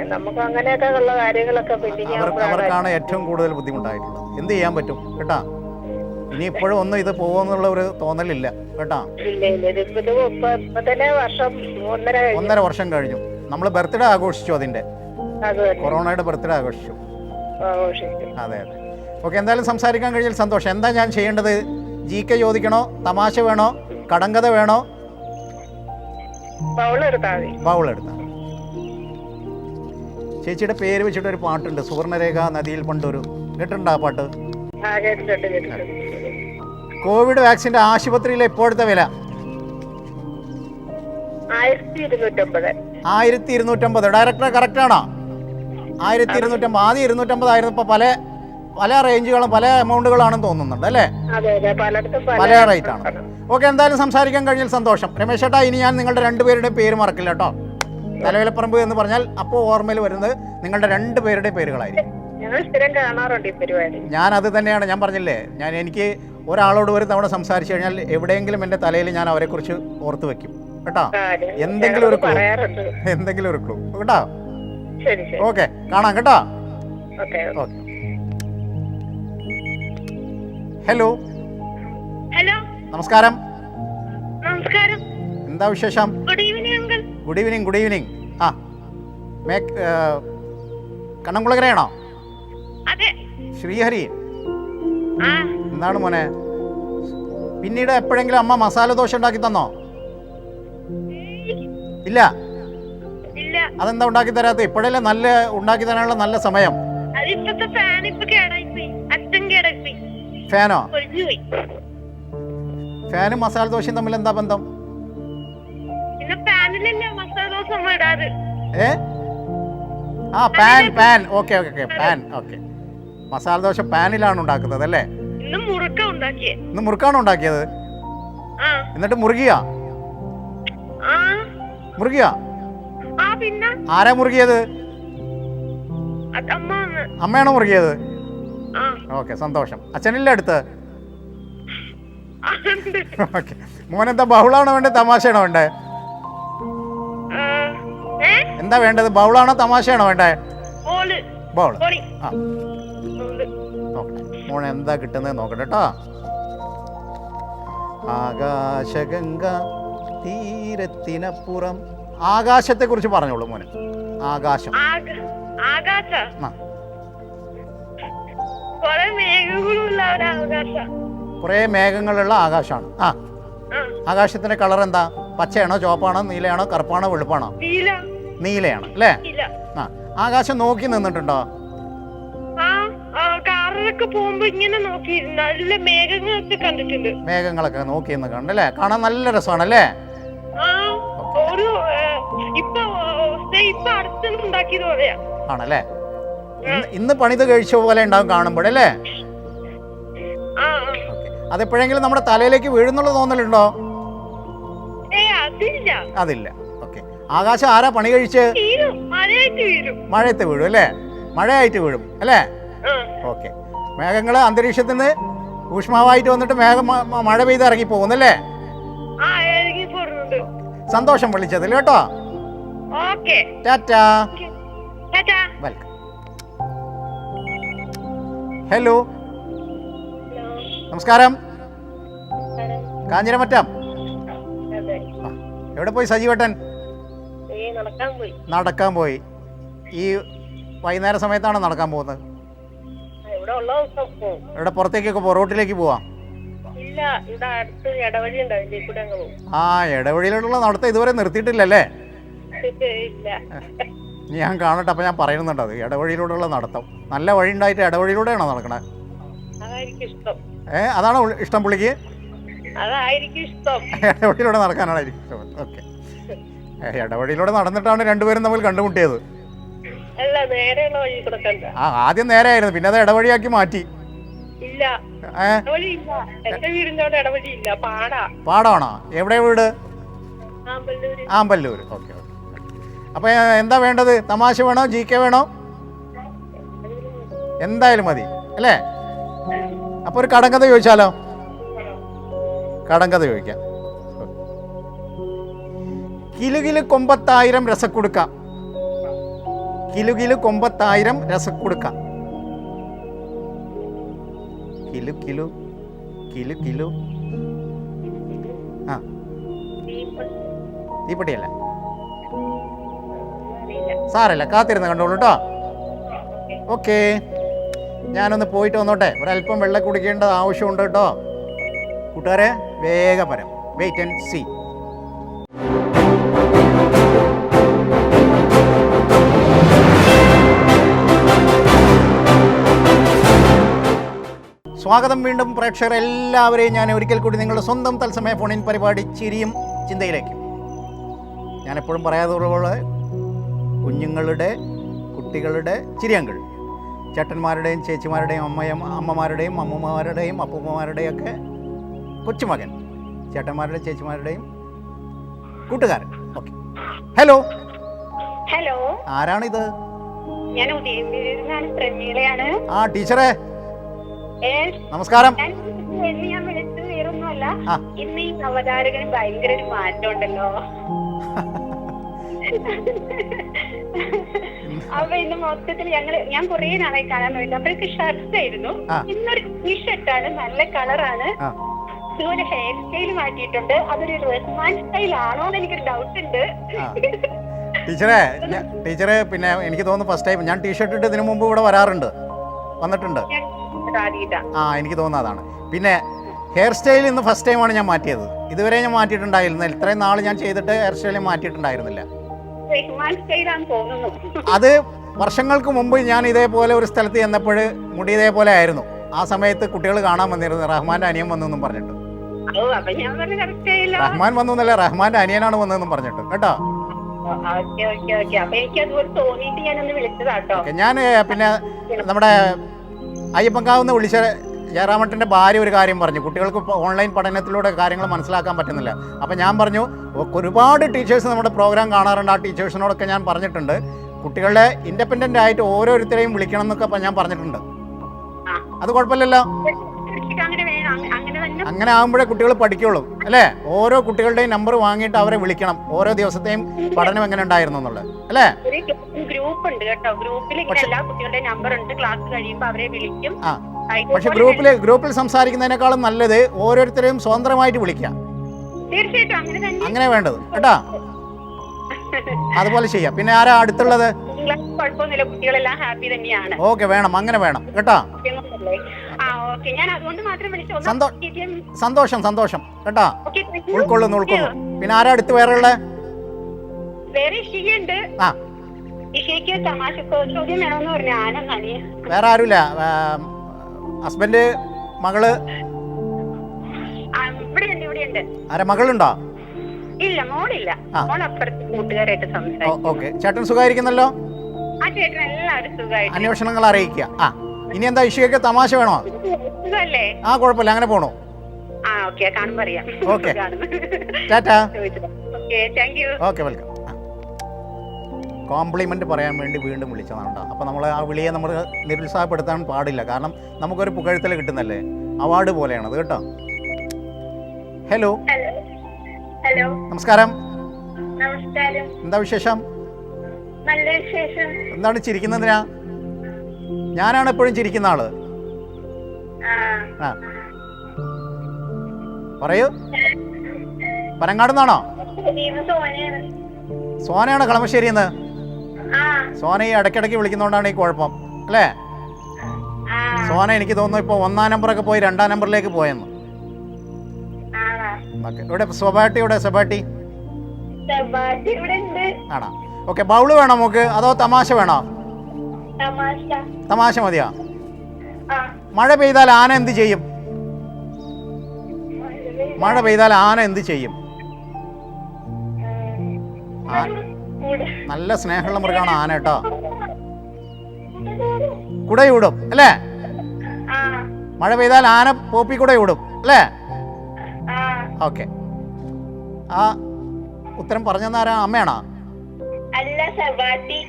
Speaker 1: അവർക്കാണ് ഏറ്റവും കൂടുതൽ ബുദ്ധിമുട്ടായിട്ടുള്ളത്. എന്ത് ചെയ്യാൻ പറ്റും കേട്ടാ. ഇനി ഇപ്പോഴും ഒന്നും ഇത് പോകുമെന്നുള്ള ഒരു തോന്നലില്ല കേട്ടാ. 1.5 വർഷം കഴിഞ്ഞു. നമ്മൾ ബർത്ത്ഡേ ആഘോഷിച്ചു, അതിന്റെ കൊറോണയുടെ ബർത്ത്ഡേ ആഘോഷിച്ചു. അതെ അതെ. ഓക്കെ, എന്തായാലും സംസാരിക്കാൻ കഴിഞ്ഞാൽ സന്തോഷം. എന്താ ഞാൻ ചെയ്യേണ്ടത്? ജി കെ ചോദിക്കണോ, തമാശ വേണോ, കടങ്കഥ വേണോ? ബൗൾ എടുത്താ. ചേച്ചിയുടെ പേര് വെച്ചിട്ട് ഒരു പാട്ടുണ്ട്, സുവർണരേഖ നദിയിൽ പണ്ടൊരു. കേട്ടിട്ടുണ്ടോ ആ പാട്ട്? കോവിഡ് വാക്സിന്റെ ആശുപത്രിയിലെ ഇപ്പോഴത്തെ വില 1250. ഡയറക്ടർ കറക്റ്റ് ആണോ? 1250. ആദ്യം 250 ആയിരുന്നു. ഇപ്പൊ പല റേഞ്ചുകളും പല എമൗണ്ടുകളാണെന്ന് തോന്നുന്നുണ്ട് അല്ലേ? പല റേറ്റ് ആണ്. ഓക്കെ, എന്തായാലും സംസാരിക്കാൻ കഴിഞ്ഞാൽ സന്തോഷം. രമേശ് ചേട്ടാ, ഇനി ഞാൻ നിങ്ങളുടെ 2 പേരുടെയും പേര് മറക്കില്ല കേട്ടോ. തലവേലപ്പറമ്പ് എന്ന് പറഞ്ഞാൽ അപ്പോൾ ഓർമ്മയിൽ വരുന്നത് നിങ്ങളുടെ 2 പേരുടെയും പേരുകളായിരിക്കും.
Speaker 2: ഞങ്ങൾ സ്ഥിരം കാണാറുണ്ട് ഈ പരിപാടി.
Speaker 1: ഞാൻ അത് തന്നെയാണ് ഞാൻ പറഞ്ഞില്ലേ, എനിക്ക് ഒരാളോട് ഒരു തവണ സംസാരിച്ചു കഴിഞ്ഞാൽ എവിടെയെങ്കിലും എൻ്റെ തലയിൽ ഞാൻ അവരെക്കുറിച്ച് ഓർത്ത് വെക്കും കേട്ടോ. എന്തെങ്കിലും ഒരു ക്ലൂ കേട്ടോ. ഓക്കെ, കാണാം കേട്ടോ. ഓക്കെ. ഹലോ
Speaker 2: ഹലോ,
Speaker 1: നമസ്കാരം.
Speaker 2: നമസ്കാരം.
Speaker 1: എന്താ വിശേഷം?
Speaker 2: Good evening uncle.
Speaker 1: Good evening. ആ, കണ്ണംകുളകരയാണോ?
Speaker 2: അതെ.
Speaker 1: ശ്രീഹരി, എന്താണ് മോനെ? പിന്നീട് എപ്പോഴെങ്കിലും അമ്മ മസാല ദോശ ഉണ്ടാക്കി തന്നോ? ഇല്ല. അതെന്താ ഉണ്ടാക്കി തരാത്ത? ഇപ്പോഴല്ലേ നല്ല ഉണ്ടാക്കി തരാനുള്ള നല്ല സമയം. ഫാനോ? ഫാനും മസാല ദോശയും തമ്മിൽ എന്താ ബന്ധം? ആ, pan. Okay. Pan. Okay. Masala dosa പാനിലാണ് ഉണ്ടാക്കുന്നത് അല്ലേ? ഇന്ന് മുറുക്കാണോ ഉണ്ടാക്കിയത്? എന്നിട്ട് മുറുകിയ? ആരാ മുറുകിയത്? അമ്മയാണോ മുറുകിയത്? ഓക്കെ, സന്തോഷം. അച്ഛനില്ല അടുത്ത്? ഓക്കെ. മോനെന്താ ബഹുളാണോ വേണ്ടത്, തമാശയാണോ വേണ്ടേ? എന്താ വേണ്ടത്? ബൗളാണോ തമാശയാണോ വേണ്ടേ? ബൗൾ. ആ, മോനെ എന്താ കിട്ടുന്നത് നോക്കട്ടെ കേട്ടോ. ആകാശഗംഗ തീരത്തിനപ്പുറം. ആകാശത്തെ കുറിച്ച് പറഞ്ഞോളൂ മോനെ. ആകാശം. കുറെ മേഘങ്ങളുള്ള ആകാശമാണ്. ആ, ആകാശത്തിന്റെ കളർ എന്താ? പച്ചയാണോ, ചുവപ്പാണോ, നീലയാണോ, കറുപ്പാണോ, വെളുപ്പാണോ? നീലയാണ് അല്ലേ? ആ, ആകാശം നോക്കി നിന്നിട്ടുണ്ടോ? മേഘങ്ങളൊക്കെ നോക്കി നിന്ന് കണ്ടല്ലേ? കാണാൻ നല്ല രസമാണല്ലേ? ആണല്ലേ? ഇന്ന് പണിത് കഴിച്ച പോലെ ഉണ്ടാവും കാണുമ്പോഴല്ലേ? അതെപ്പോഴെങ്കിലും നമ്മുടെ തലയിലേക്ക് വീഴുന്നുള്ള തോന്നലുണ്ടോ? അതില്ല. ഓക്കെ. ആകാശം ആരാ പണി കഴിച്ച്? മഴയത്ത് വീഴും അല്ലേ? മഴയായിട്ട് വീഴും അല്ലേ? ഓക്കെ. മേഘങ്ങള് അന്തരീക്ഷത്തിൽ നിന്ന് ഊഷ്മാവായിട്ട് വന്നിട്ട് മഴ പെയ്ത് ഇറങ്ങി പോകുന്നല്ലേ? സന്തോഷം വിളിച്ചതിൽ കേട്ടോ. ടാറ്റാ. വെൽക്കം. ഹലോ, നമസ്കാരം. കാഞ്ഞിരമറ്റം. എവിടെ പോയി സജീവേട്ടൻ? നടക്കാൻ പോയി. ഈ വൈകുന്നേര സമയത്താണ് നടക്കാൻ പോകുന്നത്? ഇവിടെ പുറത്തേക്കൊക്കെ റോട്ടിലേക്ക് പോവാം. ആ, ഇടവഴിയിലുള്ള നടത്തം ഇതുവരെ നിർത്തിയിട്ടില്ലല്ലേ? ഞാൻ കാണട്ടെ, അപ്പൊ ഞാൻ പറയുന്നുണ്ട്. അത് ഇടവഴിയിലൂടെയുള്ള നടത്തം നല്ല വഴി ഉണ്ടായിട്ട് ഇടവഴിയിലൂടെയാണോ നടക്കണേ? അതാണോ ഇഷ്ടം പുള്ളിക്ക്? ഇടവഴിയിലൂടെ നടക്കാനാണ് ഇഷ്ടം. ഓക്കെ. ഇടവഴിയിലൂടെ നടന്നിട്ടാണ് രണ്ടുപേരും തമ്മിൽ കണ്ടുമുട്ടിയത്. ആ, ആദ്യം നേരെയായിരുന്നു, പിന്നെ അത് ഇടവഴിയാക്കി മാറ്റി. പാടാണോ? എവിടെ വീട്? ആമ്പല്ലൂർ. ഓക്കെ. അപ്പൊ എന്താ വേണ്ടത്? തമാശ വേണോ, GK വേണോ? എന്തായാലും മതി അല്ലേ? അപ്പൊ ഒരു കടങ്കഥ ചോദിച്ചാലോ? കടങ്കഥ ചോദിക്കാം. കിലുകില് കൊമ്പത്തായിരം രസക്കുടുക്ക. കിലുകില് കൊമ്പത്തായിരം രസക്കുടുക്ക. കിലു കിലു കിലു കിലു. ആ, തീപ്പെട്ടിയല്ല. സാരല്ല, കാത്തിരുന്ന് കണ്ടോളൂ കേട്ടോ. ഓക്കെ. ഞാനൊന്ന് പോയിട്ട് വന്നോട്ടെ. ഒരല്പം വെള്ളം കുടിക്കേണ്ട ആവശ്യമുണ്ട് കേട്ടോ. കൂട്ടുകാരെ, വേഗം വരാം. Wait and see. സ്വാഗതം വീണ്ടും പ്രേക്ഷകർ എല്ലാവരെയും ഞാൻ ഒരിക്കൽ കൂടി നിങ്ങളുടെ സ്വന്തം തത്സമയ ഫോണിൻ പരിപാടി ചിരിയും ചിന്തയിലേക്ക്. ഞാൻ എപ്പോഴും പറയാതുള്ള കുഞ്ഞുങ്ങളുടെ, കുട്ടികളുടെ ചിരിയങ്കൾ, ചേട്ടന്മാരുടെയും ചേച്ചിമാരുടെയും അമ്മമാരുടെയും അമ്മമാരുടെയും അപ്പൂമ്മമാരുടെയും ഒക്കെ കൊച്ചുമകൻ, ചേട്ടന്മാരുടെയും ചേച്ചിമാരുടെയും കൂട്ടുകാരൻ. ഓക്കെ. ഹലോ.
Speaker 2: ഹലോ,
Speaker 1: ആരാണിത്?
Speaker 2: ഞാൻ ഉദയംപേരൂരിൽ പ്രമീളയാണ്.
Speaker 1: ആ ടീച്ചറെ നമസ്കാരം.
Speaker 2: എന്ന് ഞാൻ വിളിച്ചത് വേറൊന്നുമല്ല, ഇന്ന് ഈ അവതാരകന് ഭയങ്കര ഒരു മാറ്റം ഉണ്ടല്ലോ. അപ്പൊ ഇന്ന് മൊത്തത്തിൽ ഞാൻ കുറെ നാളായി കാണാൻ വേണ്ടി, അപ്പോഴേക്ക് ഷർട്ട് ആയിരുന്നു. ഇന്നൊരു ടീഷർട്ടാണ്, നല്ല കളറാണ്. ഇതുപോലെ ഹെയർ സ്റ്റൈൽ മാറ്റിയിട്ടുണ്ട്. അതൊരു റഹ്മാൻ സ്റ്റൈൽ ആണോ എന്ന് എനിക്കൊരു ഡൗട്ട് ഉണ്ട്.
Speaker 1: ടീച്ചറെ പിന്നെ എനിക്ക് തോന്നുന്നു ഫസ്റ്റ് ടൈം ഞാൻ ടീഷർട്ട് ഇട്ട് ഇതിനു മുമ്പ് ഇവിടെ വന്നിട്ടുണ്ട്. ആ എനിക്ക് തോന്നുന്നു അതാണ്. പിന്നെ ഹെയർ സ്റ്റൈൽ ഇന്ന് ഫസ്റ്റ് ടൈമാണ് ഞാൻ മാറ്റിയത്. ഇതുവരെ ഞാൻ മാറ്റിയിട്ടുണ്ടായിരുന്നില്ല. ഇത്രയും നാൾ ഞാൻ ചെയ്തിട്ട് ഹെയർ സ്റ്റൈൽ മാറ്റിയിട്ടുണ്ടായിരുന്നില്ല. അത് വർഷങ്ങൾക്ക് മുമ്പ് ഞാൻ ഇതേപോലെ ഒരു സ്ഥലത്ത് ചെന്നപ്പോൾ മുടി ഇതേപോലെ ആയിരുന്നു. ആ സമയത്ത് കുട്ടികൾ കാണാൻ വന്നിരുന്നു, റഹ്മാന്റെ അനിയൻ വന്നെന്നും പറഞ്ഞിട്ട്. റഹ്മാൻ വന്നല്ല, റഹ്മാന്റെ അനിയനാണ് വന്നതെന്നും പറഞ്ഞിട്ട് കേട്ടോ. ഞാൻ പിന്നെ നമ്മുടെ അയ്യപ്പൻകാവുന്ന് വിളിച്ച ജയറാമട്ടൻ്റെ ഭാര്യ ഒരു കാര്യം പറഞ്ഞു, കുട്ടികൾക്ക് ഓൺലൈൻ പഠനത്തിലൂടെ കാര്യങ്ങൾ മനസ്സിലാക്കാൻ പറ്റുന്നില്ല. അപ്പം ഞാൻ പറഞ്ഞു, ഒരുപാട് ടീച്ചേഴ്സ് നമ്മുടെ പ്രോഗ്രാം കാണാറുണ്ട്. ആ ടീച്ചേഴ്സിനോടൊക്കെ ഞാൻ പറഞ്ഞിട്ടുണ്ട്, കുട്ടികളെ ഇൻഡിപെൻഡൻ്റ് ആയിട്ട് ഓരോരുത്തരെയും വിളിക്കണം എന്നൊക്കെ ഞാൻ പറഞ്ഞിട്ടുണ്ട്. അത് കുഴപ്പമില്ലല്ലോ. അങ്ങനെ ആകുമ്പോഴേ കുട്ടികൾ പഠിക്കുള്ളൂ അല്ലേ? ഓരോ കുട്ടികളുടെയും നമ്പർ വാങ്ങിയിട്ട് അവരെ വിളിക്കണം, ഓരോ ദിവസത്തെയും പഠനം എങ്ങനെ ഉണ്ടായിരുന്നു എന്നുള്ളത് അല്ലേ?
Speaker 2: ഗ്രൂപ്പ് ഉണ്ട് കേട്ടോ, ഗ്രൂപ്പിൽ എല്ലാ കുട്ടികളുടെ നമ്പർ ഉണ്ട്. ക്ലാസ് കഴിയുമ്പോൾ അവരെ വിളിക്കും.
Speaker 1: പക്ഷെ ഗ്രൂപ്പിൽ സംസാരിക്കുന്നതിനേക്കാളും നല്ലത് ഓരോരുത്തരെയും സ്വതന്ത്രമായിട്ട് വിളിക്കാം.
Speaker 2: തീർച്ചയായിട്ടും
Speaker 1: അങ്ങനെ വേണ്ടത് കേട്ടോ. അതുപോലെ ചെയ്യാം. പിന്നെ ആരാ അടുത്തുള്ളത്?
Speaker 2: കുഴപ്പമൊന്നുമില്ല, കുട്ടികളെല്ലാം ഹാപ്പി തന്നെയാണ്.
Speaker 1: ഓക്കെ, വേണം, അങ്ങനെ വേണം കേട്ടോ. സന്തോഷം കേട്ടോ. ഉൾക്കൊള്ളുന്നു. പിന്നെ ആരാ അടുത്ത് വേറെ ഉള്ളത്? വേറെ ആരുമില്ല? ഹസ്ബൻഡ്, മകള്? ആരാ, മകളുണ്ടോ?
Speaker 2: ഇല്ല, മോളില്ല.
Speaker 1: ഓക്കെ, ചേട്ടൻ സുഖമായിരിക്കുന്നല്ലോ?
Speaker 2: എല്ലാവരും
Speaker 1: അന്വേഷണങ്ങൾ അറിയിക്കുക. ഇനി എന്താ ഇഷ്യൂക്ക് തമാശ വേണോ? ആ കുഴപ്പമില്ല, അങ്ങനെ പോണു. ഓക്കെ, ടാറ്റാ. Okay, welcome. കോംപ്ലിമെന്റ് പറയാൻ വേണ്ടി വീണ്ടും വിളിച്ചതാണ്. അപ്പോൾ നമ്മൾ ആ വിളിയെ നമ്മൾ നിരുത്സാഹപ്പെടുത്താൻ പാടില്ല. കാരണം നമുക്കൊരു പുകഴ്ത്തൽ കിട്ടുന്നല്ലേ, അവാർഡ് പോലെയാണത് കേട്ടോ. ഹലോ, നമസ്കാരം. എന്താ വിശേഷം? എന്താണ് ചിരിക്കുന്നതിനാ? ഞാനാണ് എപ്പോഴും ചിരിക്കുന്ന ആള്. പറയൂ. പനങ്ങാടുന്നാണോ? സോനയാണ് കളമശ്ശേരിന്ന്. സോന ഈ ഇടയ്ക്കിടയ്ക്ക് വിളിക്കുന്നോണ്ടാണ് ഈ കുഴപ്പം അല്ലേ? സോന എനിക്ക് തോന്നുന്നു ഇപ്പോൾ 1-ാം നമ്പറൊക്കെ പോയി 2-ാം നമ്പറിലേക്ക് പോയെന്ന്. ഇവിടെ സെബാട്ടി ആണോ? ഓക്കെ, ബൗള് വേണോ നമുക്ക്, അതോ തമാശ വേണോ? തമാശ മതിയാ. മഴ പെയ്താൽ ആന എന്ത് ചെയ്യും? മഴ പെയ്താൽ ആന എന്ത് ചെയ്യും? നല്ല സ്നേഹമുള്ള മൃഗമാണ് ആന കേട്ടോ. കുടയൂടും അല്ലേ? മഴ പെയ്താൽ ആന പോപ്പി കുടയൂടും അല്ലേ? ഓക്കെ, ആ ഉത്തരം പറഞ്ഞാരാ? അമ്മയാണോ?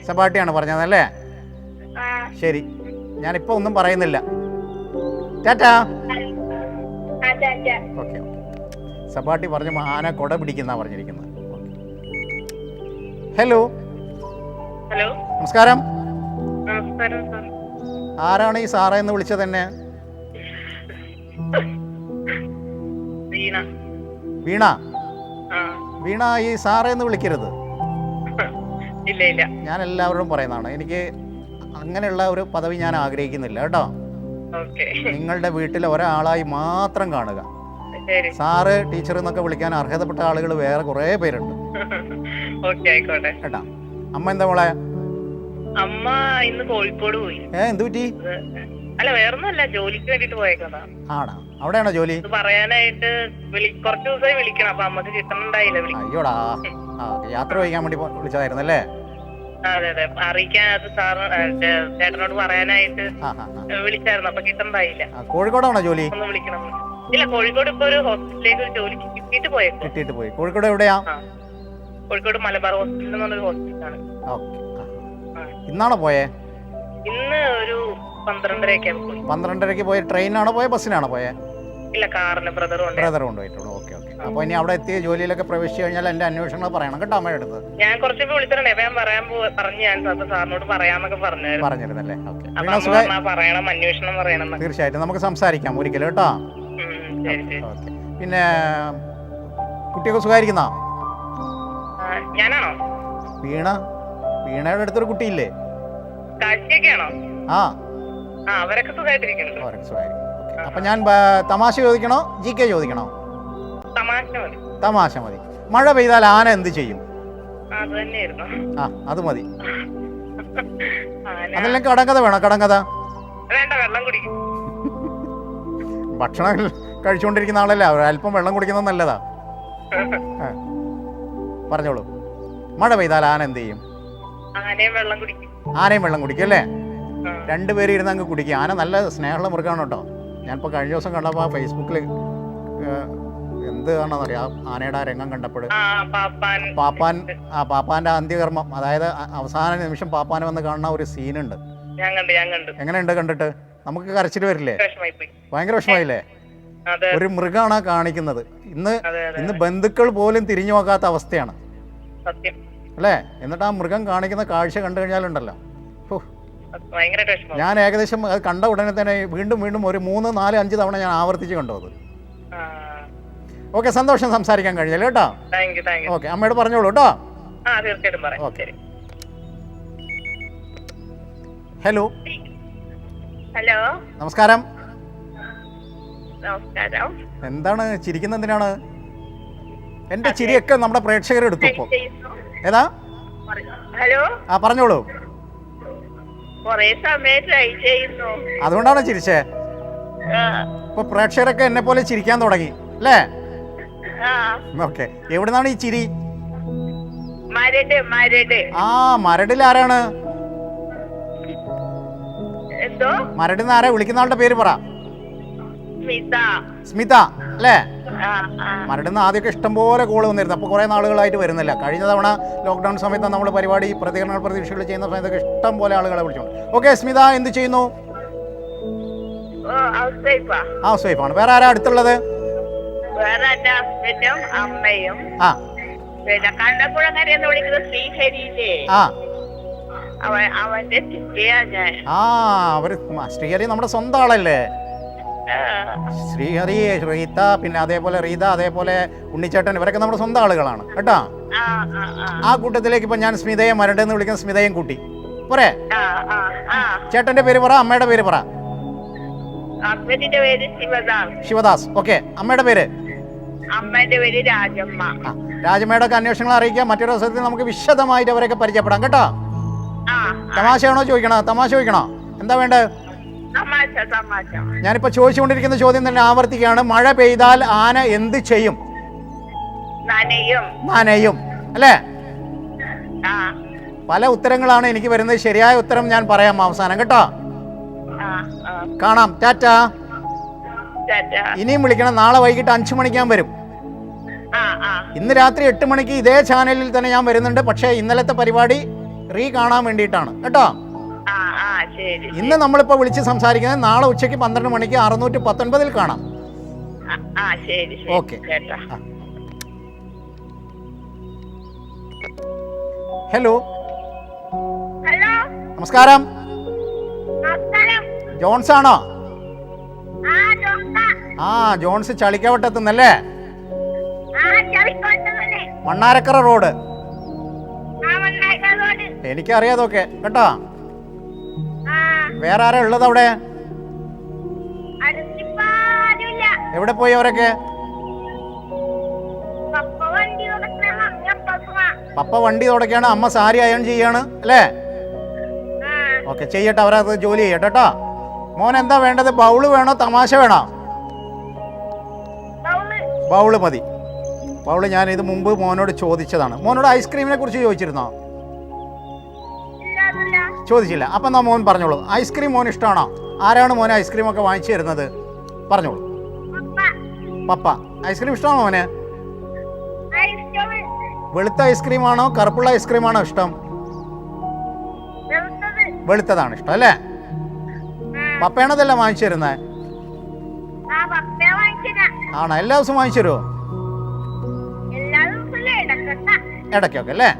Speaker 1: സെബാട്ടിയാണ് പറഞ്ഞതല്ലേ? ശരി, ഞാനിപ്പോ ഒന്നും പറയുന്നില്ല. ടാറ്റാ. ഓക്കെ, സെബാട്ടി പറഞ്ഞ ആന കൊട പിടിക്കുന്ന പറഞ്ഞിരിക്കുന്നത്. ഹലോ, നമസ്കാരം. ആരാണ് ഈ സാറ എന്ന് വിളിച്ചത്? തന്നെ വീണ. വീണ, ഈ സാറ എന്ന് വിളിക്കരുത്. ഞാൻ എല്ലാവരോടും പറയുന്നതാണ്, എനിക്ക് അങ്ങനെയുള്ള ഒരു പദവി ഞാൻ ആഗ്രഹിക്കുന്നില്ല കേട്ടോ. നിങ്ങളുടെ വീട്ടിലെ ഒരാളായി മാത്രം കാണുക. സാറ്, ടീച്ചർ എന്നൊക്കെ വിളിക്കാൻ അർഹതപ്പെട്ട ആളുകൾ വേറെ കുറെ പേരുണ്ട് കേട്ടാ. അമ്മ എന്താ മോളെ?
Speaker 4: അമ്മ ഇന്ന് കോഴിക്കോട് പോയി.
Speaker 1: എന്ത് പറ്റി?
Speaker 4: അല്ല, വേറൊന്നുമല്ല, ജോലിക്ക് വേണ്ടിട്ട് പോയേക്കാ.
Speaker 1: ആണോ? അവിടെയാണോ ജോലി?
Speaker 4: പറയാനായിട്ട് കുറച്ച് ദിവസമായി വിളിക്കണം, അപ്പൊ അമ്മക്ക് കിട്ടുന്നുണ്ടായില്ല.
Speaker 1: അയ്യോടാ, യാത്ര ചെയ്യാൻ വേണ്ടി വിളിച്ചതായിരുന്നു അല്ലേ?
Speaker 4: അതെ, അറിയിക്കാൻ ചേട്ടനോട് പറയാനായിട്ട് വിളിച്ചായിരുന്നു, അപ്പൊ കിട്ടുന്നുണ്ടായില്ല.
Speaker 1: കോഴിക്കോടാണോ ജോലി?
Speaker 4: ഒന്ന് വിളിക്കണം. ഇല്ല, കോഴിക്കോട് ഇപ്പൊ ഒരു ഹോസ്പിറ്റലിലേക്ക് ഒരു ജോലി കിട്ടിയിട്ട്
Speaker 1: പോയി. കോഴിക്കോട് എവിടെയാ?
Speaker 4: കോഴിക്കോട് മലബാർ ഹോസ്പിറ്റൽ എന്നൊരു ഹോസ്പിറ്റലാണ്.
Speaker 1: ഇന്നാണോ പോയേ?
Speaker 4: 12:30 പോയി.
Speaker 1: 12:30 പോയി. ട്രെയിനാണോ പോയത്, ബസ്സിനാണോ പോയത്?
Speaker 4: ഇല്ല, കാറിന് ബ്രദർ
Speaker 1: കൊണ്ടുപോയിട്ടുള്ളൂ. ഓക്കെ. അപ്പോൾ ഇനി അവിടെ എത്തി ജോലിയിലൊക്കെ പ്രവേശിച്ചു കഴിഞ്ഞാൽ എൻ്റെ അന്വേഷണങ്ങൾ പറയണം കേട്ടോ അമ്മയുടെ അടുത്ത്.
Speaker 4: ഞാൻ കുറച്ച് വിളിച്ചിട്ടുണ്ടേ, അപ്പൊ ഞാൻ പറഞ്ഞു ഞാൻ സാറിനോട് പറയാന്നൊക്കെ
Speaker 1: പറഞ്ഞിരുന്നല്ലേ? ഓക്കെ,
Speaker 4: പറയണം, അന്വേഷണം പറയണം.
Speaker 1: തീർച്ചയായിട്ടും നമുക്ക് സംസാരിക്കാം ഒരിക്കലും കേട്ടോ. ഓക്കെ. പിന്നെ കുട്ടിയൊക്കെ സുഖമായിരിക്കുന്നോ?
Speaker 4: ഞാനാണോ?
Speaker 1: വീണയുടെ അടുത്തൊരു കുട്ടിയില്ലേ?
Speaker 4: കാഴ്ചയൊക്കെയാണോ? അവരൊക്കെ സുഖമായിട്ടിരിക്കുന്നു.
Speaker 1: അവരൊക്കെ സുഖമായിരിക്കും. അപ്പൊ ഞാൻ തമാശ ചോദിക്കണോ GK ചോദിക്കണോ? തമാശ മതി. മഴ പെയ്താൽ ആന എന്ത് ചെയ്യും? അത് മതി. അതെല്ലാം കടങ്കഥ വേണോ? കടങ്കഥ ഭക്ഷണം കഴിച്ചുകൊണ്ടിരിക്കുന്ന ആളല്ലേ, അല്പം വെള്ളം കുടിക്കുന്നത് നല്ലതാ. പറഞ്ഞോളൂ. മഴ പെയ്താൽ ആന എന്ത് ചെയ്യും? ആനയും വെള്ളം കുടിക്കും അല്ലേ? രണ്ടുപേരും ഇരുന്ന് അങ്ങ് കുടിക്കും. ആന നല്ല സ്നേഹമുള്ള മൃഗമാണ് കേട്ടോ. ഞാനിപ്പോൾ കഴിഞ്ഞ ദിവസം കണ്ടപ്പോൾ ഫേസ്ബുക്കിൽ എന്താണെന്നറിയാം, ആനയുടെ ആ രംഗം കണ്ടപ്പോൾ പാപ്പാന്റെ അന്ത്യകർമ്മം, അതായത് അവസാന നിമിഷം പാപ്പാനെ വന്ന് കാണുന്ന ഒരു സീനുണ്ട്. എങ്ങനെയുണ്ട് കണ്ടിട്ട്? നമുക്ക് കരച്ചിൽ വരില്ലേ? ഭയങ്കര വിഷമമായില്ലേ? ഒരു മൃഗമാണ് കാണിക്കുന്നത്. ഇന്ന് ബന്ധുക്കൾ പോലും തിരിഞ്ഞു നോക്കാത്ത അവസ്ഥയാണ് അല്ലേ? എന്നിട്ട് ആ മൃഗം കാണിക്കുന്ന കാഴ്ച കണ്ടു കഴിഞ്ഞാലുണ്ടല്ലോ, ഞാൻ ഏകദേശം അത് കണ്ട ഉടനെ തന്നെ വീണ്ടും ഒരു 3, 4, 5 തവണ ഞാൻ ആവർത്തിച്ച് കണ്ടു അത്. ഓക്കെ, സന്തോഷം സംസാരിക്കാൻ കഴിഞ്ഞല്ലോ കേട്ടോ. ഓക്കെ, അമ്മയോട് പറഞ്ഞോളൂ കേട്ടോ. ഓക്കെ. ഹലോ. നമസ്കാരം. എന്താണ് ചിരിക്കുന്ന? എന്തിനാണ്? എന്റെ ചിരിയൊക്കെ നമ്മുടെ പ്രേക്ഷകർ എടുക്കും ഇപ്പൊ. ഏതാ? പറഞ്ഞോളൂ. അതുകൊണ്ടാണ് ചിരിച്ചേ. ഇപ്പൊ പ്രേക്ഷകരൊക്കെ എന്നെ പോലെ ചിരിക്കാൻ തുടങ്ങി അല്ലേ? ഓക്കെ. എവിടുന്നാണ് ഈ ചിരി? മരടിൽ ആരാണ്? മരടിൽ നിന്ന് ആരാ വിളിക്കുന്ന ആളുടെ പേര് പറ. സ്മിത അല്ലേ? മരടിൽ നിന്ന് ആദ്യമൊക്കെ ഇഷ്ടംപോലെ കോള് വന്നിരുന്നു. അപ്പോൾ കുറേ നാളുകളായിട്ട് വരുന്നില്ല. കഴിഞ്ഞ തവണ ലോക്ക്ഡൗൺ സമയത്ത് നമ്മൾ പരിപാടി പ്രതികരണ പ്രതീക്ഷകൾ ചെയ്യുന്ന സമയത്തൊക്കെ ഇഷ്ടം പോലെ ആളുകളെ വിളിച്ചോണ്ട്. ഓക്കെ, സ്മിത എന്ത് ചെയ്യുന്നു? ഹൗസ് വൈഫാണ്. വേറെ ആരാ അടുത്തുള്ളത്?
Speaker 2: അമ്മയും
Speaker 1: അവര് ശ്രീഹരി നമ്മുടെ സ്വന്തം ആളല്ലേ? ശ്രീഹരി, റീത്ത, പിന്നെ അതേപോലെ റീത, അതേപോലെ ഉണ്ണിച്ചേട്ടൻ, ഇവരൊക്കെ നമ്മുടെ സ്വന്തം ആളുകളാണ് കേട്ടോ. ആ കൂട്ടത്തിലേക്ക് ഇപ്പൊ ഞാൻ സ്മിതയെ മരടെന്ന് വിളിക്കുന്ന സ്മിതയും കൂട്ടി പോരെ? ചേട്ടന്റെ പേര് പറ, അമ്മയുടെ പേര് പറ. ശിവദാസ്. ഓക്കെ, അമ്മയുടെ പേര്? രാജമ്മയുടെ ഒക്കെ അന്വേഷണങ്ങൾ അറിയിക്കാം. മറ്റൊരു ദിവസത്തിൽ നമുക്ക് വിശദമായിട്ട് അവരൊക്കെ പരിചയപ്പെടാം കേട്ടോ. തമാശയാണോ ചോദിക്കണോ? തമാശ ചോദിക്കണോ? എന്താ വേണ്ടത്? ഞാനിപ്പോ ചോദിച്ചുകൊണ്ടിരിക്കുന്ന ചോദ്യം തന്നെ ആവർത്തിക്കുകയാണ്. മഴ പെയ്താൽ ആന എന്ത് ചെയ്യും? നനയും അല്ലേ? പല ഉത്തരങ്ങളാണ് എനിക്ക് വരുന്നത്. ശരിയായ ഉത്തരം ഞാൻ പറയാം അവസാനം കേട്ടോ. കാണാം. ടാറ്റാ. ഇനിയും വിളിക്കണം. നാളെ വൈകിട്ട് 5 മണിക്ക് ഞാൻ വരും. ഇന്ന് രാത്രി 8 മണിക്ക് ഇതേ ചാനലിൽ തന്നെ ഞാൻ വരുന്നുണ്ട്. പക്ഷേ ഇന്നലത്തെ പരിപാടി കാണാൻ വേണ്ടിയിട്ടാണ് കേട്ടോ. ഇന്ന് നമ്മളിപ്പോ വിളിച്ച് സംസാരിക്കുന്നത് നാളെ ഉച്ചയ്ക്ക് 12 മണിക്ക് 619 കാണാം. ഓക്കെ. ഹലോ. നമസ്കാരം. ജോൺസ് ആണോ? ജോൺസ് ചളിക്കവട്ടെത്തുന്നല്ലേ? മണ്ണാരക്കര റോഡ്. എനിക്കറിയാതൊക്കെ കേട്ടോ. വേറെ ആരാ ഉള്ളത് അവിടെ? എവിടെ പോയി അവരൊക്കെ? പപ്പ വണ്ടി തുടക്കാണ്, അമ്മ സാരി അയൺ ചെയ്യാണ് അല്ലേ? ഓക്കെ, ചെയ്യട്ടെ. അവരത് ജോലി ചെയ്യട്ടെ കേട്ടോ. മോൻ എന്താ വേണ്ടത്? ബൗള് വേണോ തമാശ വേണോ? ബൗള് മതി. ബൗള് ഞാൻ ഇത് മുമ്പ് മോനോട് ചോദിച്ചതാണ്. മോനോട് ഐസ്ക്രീമിനെ കുറിച്ച് ചോദിച്ചിരുന്നോ? ചോദിച്ചില്ല. അപ്പം എന്നാ മോൻ പറഞ്ഞോളൂ. ഐസ്ക്രീം മോൻ ഇഷ്ടമാണോ? ആരാണ് മോനെ ഐസ്ക്രീം ഒക്കെ വാങ്ങിച്ചു തരുന്നത്? പറഞ്ഞോളൂ. പപ്പ. ഐസ്ക്രീം ഇഷ്ടമാണോ മോനെ? വെളുത്ത ഐസ്ക്രീമാണോ കറുപ്പുള്ള ഐസ്ക്രീമാണോ ഇഷ്ടം? വെളുത്തതാണ് ഇഷ്ടം അല്ലേ? പപ്പയാണോ ഇതെല്ലാം വാങ്ങിച്ചു തരുന്നേ?
Speaker 2: ആ പപ്പയാ വാങ്ങിച്ചതാ.
Speaker 1: ആണോ? എല്ലാ ദിവസവും വാങ്ങിച്ചു തരുമോ?
Speaker 2: എല്ലാ ദിവസവും ഇടക്കൊക്കെ.
Speaker 1: ഇടയ്ക്കൊക്കെ അല്ലേ?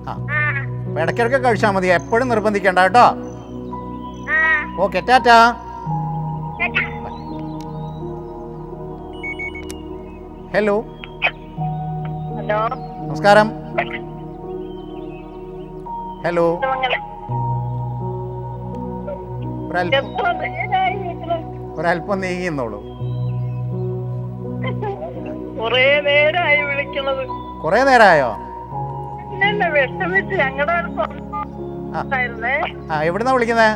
Speaker 1: ആ, അപ്പോൾ ഇടയ്ക്കിടയ്ക്ക് കഴിച്ചാൽ മതി, എപ്പോഴും നിർബന്ധിക്കേണ്ട കേട്ടോ. ഓക്കെ, ടാറ്റാ. ഹലോ,
Speaker 2: ഹലോ,
Speaker 1: നമസ്കാരം. ഹലോ, ഒരല്പം നീങ്ങിന്നോളൂ.
Speaker 2: കൊറേ നേരമായി വിളിക്കണത്.
Speaker 1: കുറേ നേരമായോ?
Speaker 2: വിഷമിച്ച് ഞങ്ങളുടെ
Speaker 1: ആ, എവിടുന്നാ വിളിക്കുന്നേ?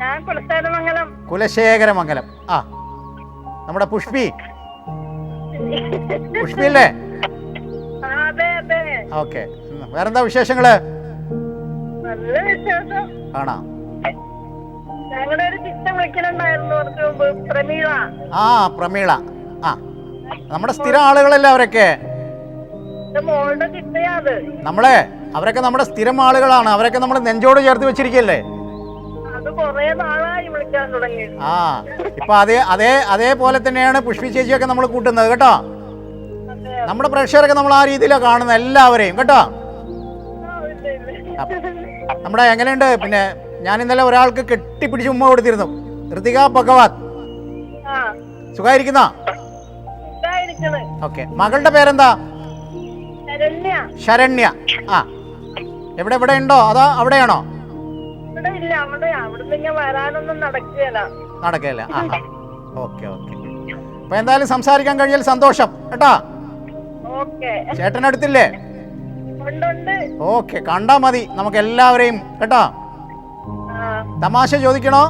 Speaker 2: ഞാൻ കുലശേഖരമംഗലം.
Speaker 1: കുലശേഖരമംഗലം. ആ, നമ്മുടെ പുഷ്പി അല്ലേ?
Speaker 2: അതെ അതെ.
Speaker 1: ഓക്കെ, വേറെന്താ വിശേഷങ്ങള്?
Speaker 2: നല്ല വിശേഷം.
Speaker 1: ആണോ?
Speaker 2: ഞങ്ങളുടെ ഒരു ചിത്രം വിളിക്കലുണ്ടായിരുന്നു കുറച്ച് മുമ്പ്, പ്രമീള.
Speaker 1: ആ, പ്രമീള. ആ, നമ്മുടെ സ്ഥിരം ആളുകളല്ലേ അവരൊക്കെ?
Speaker 2: മോളുടെ ചിത്രയാ അത്.
Speaker 1: അവരൊക്കെ നമ്മുടെ സ്ഥിരം ആളുകളാണ്. അവരൊക്കെ നമ്മൾ നെഞ്ചോട് ചേർത്ത് വെച്ചിരിക്കല്ലേ?
Speaker 2: അത് കൊറേ നാളായി വിളിക്കാൻ തുടങ്ങി.
Speaker 1: ആ, ഇപ്പൊ അതേപോലെ തന്നെയാണ് പുഷ്പി ചേച്ചിയൊക്കെ നമ്മൾ കൂട്ടുന്നത് കേട്ടോ. നമ്മുടെ പ്രേക്ഷകരൊക്കെ നമ്മൾ ആ രീതിയിലാണ് കാണുന്നത്, എല്ലാവരെയും കേട്ടോ. നമ്മുടെ എങ്ങനെയുണ്ട്? പിന്നെ ഞാൻ ഇന്നലെ ഒരാൾക്ക് കെട്ടിപ്പിടിച്ച് ഉമ്മ കൊടുത്തിരുന്നു, ഋതിക ഭഗവത്. സുഖായിരിക്കുന്ന? ഓക്കെ, മകളുടെ പേരെന്താ? ശരണ്യ. ആ, എവിടെ ഉണ്ടോ അതോ അവിടെയാണോ? നടക്കുകയല്ല. ആ, ഓക്കെ. അപ്പൊ എന്തായാലും സംസാരിക്കാൻ കഴിഞ്ഞാൽ സന്തോഷം കേട്ടോ. ചേട്ടനടുത്തില്ലേ? ഓക്കെ, കണ്ടാ മതി നമുക്ക് എല്ലാവരെയും കേട്ടോ. തമാശ ചോദിക്കണോ?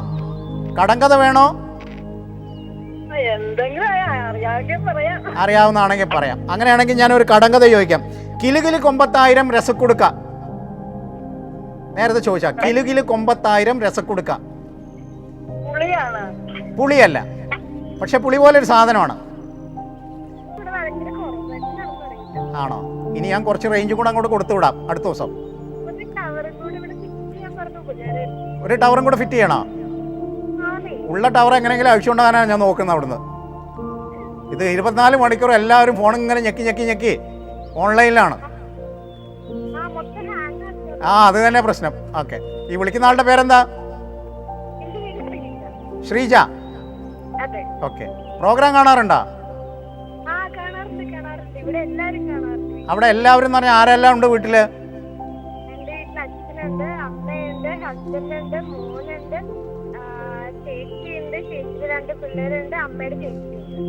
Speaker 1: കടങ്കഥ വേണോ? അറിയാവുന്നതാണെങ്കിൽ പറയാം. അങ്ങനെയാണെങ്കിൽ ഞാനൊരു കടങ്കഥ ചോദിക്കാം. കിലുകില് കൊമ്പത്തായിരം രസക്കുടുക്ക. നേരത്തെ ചോദിച്ചാ കിലുകില് കൊമ്പത്തായിരം രസക്കുടുക്ക. പുളിയല്ല, പക്ഷെ പുളി പോലെ ഒരു സാധനമാണ്. ആണോ? ഇനി ഞാൻ കുറച്ച് റേഞ്ച് കൂടെ അങ്ങോട്ട് കൊടുത്തു വിടാം അടുത്ത ദിവസം. ഒരു ടവറും കൂടെ ഫിറ്റ് ചെയ്യണോ? ഉള്ള ടവർ എങ്ങനെയെങ്കിലും അഴിച്ചുകൊണ്ടാകാനാണ് ഞാൻ നോക്കുന്നത് അവിടുന്ന്. ഇത് 24 മണിക്കൂർ എല്ലാവരും ഫോൺ ഇങ്ങനെ ഞെക്കി ഓൺലൈനിലാണ്. ആ, അത് തന്നെ പ്രശ്നം. ഓക്കെ, ഈ വിളിക്കുന്ന ആളുടെ പേരെന്താ? ശ്രീജ. ഓക്കെ, പ്രോഗ്രാം കാണാറുണ്ടോ? അവിടെ എല്ലാവരും എന്ന് പറഞ്ഞാൽ ആരെല്ലാം ഉണ്ട് വീട്ടില്?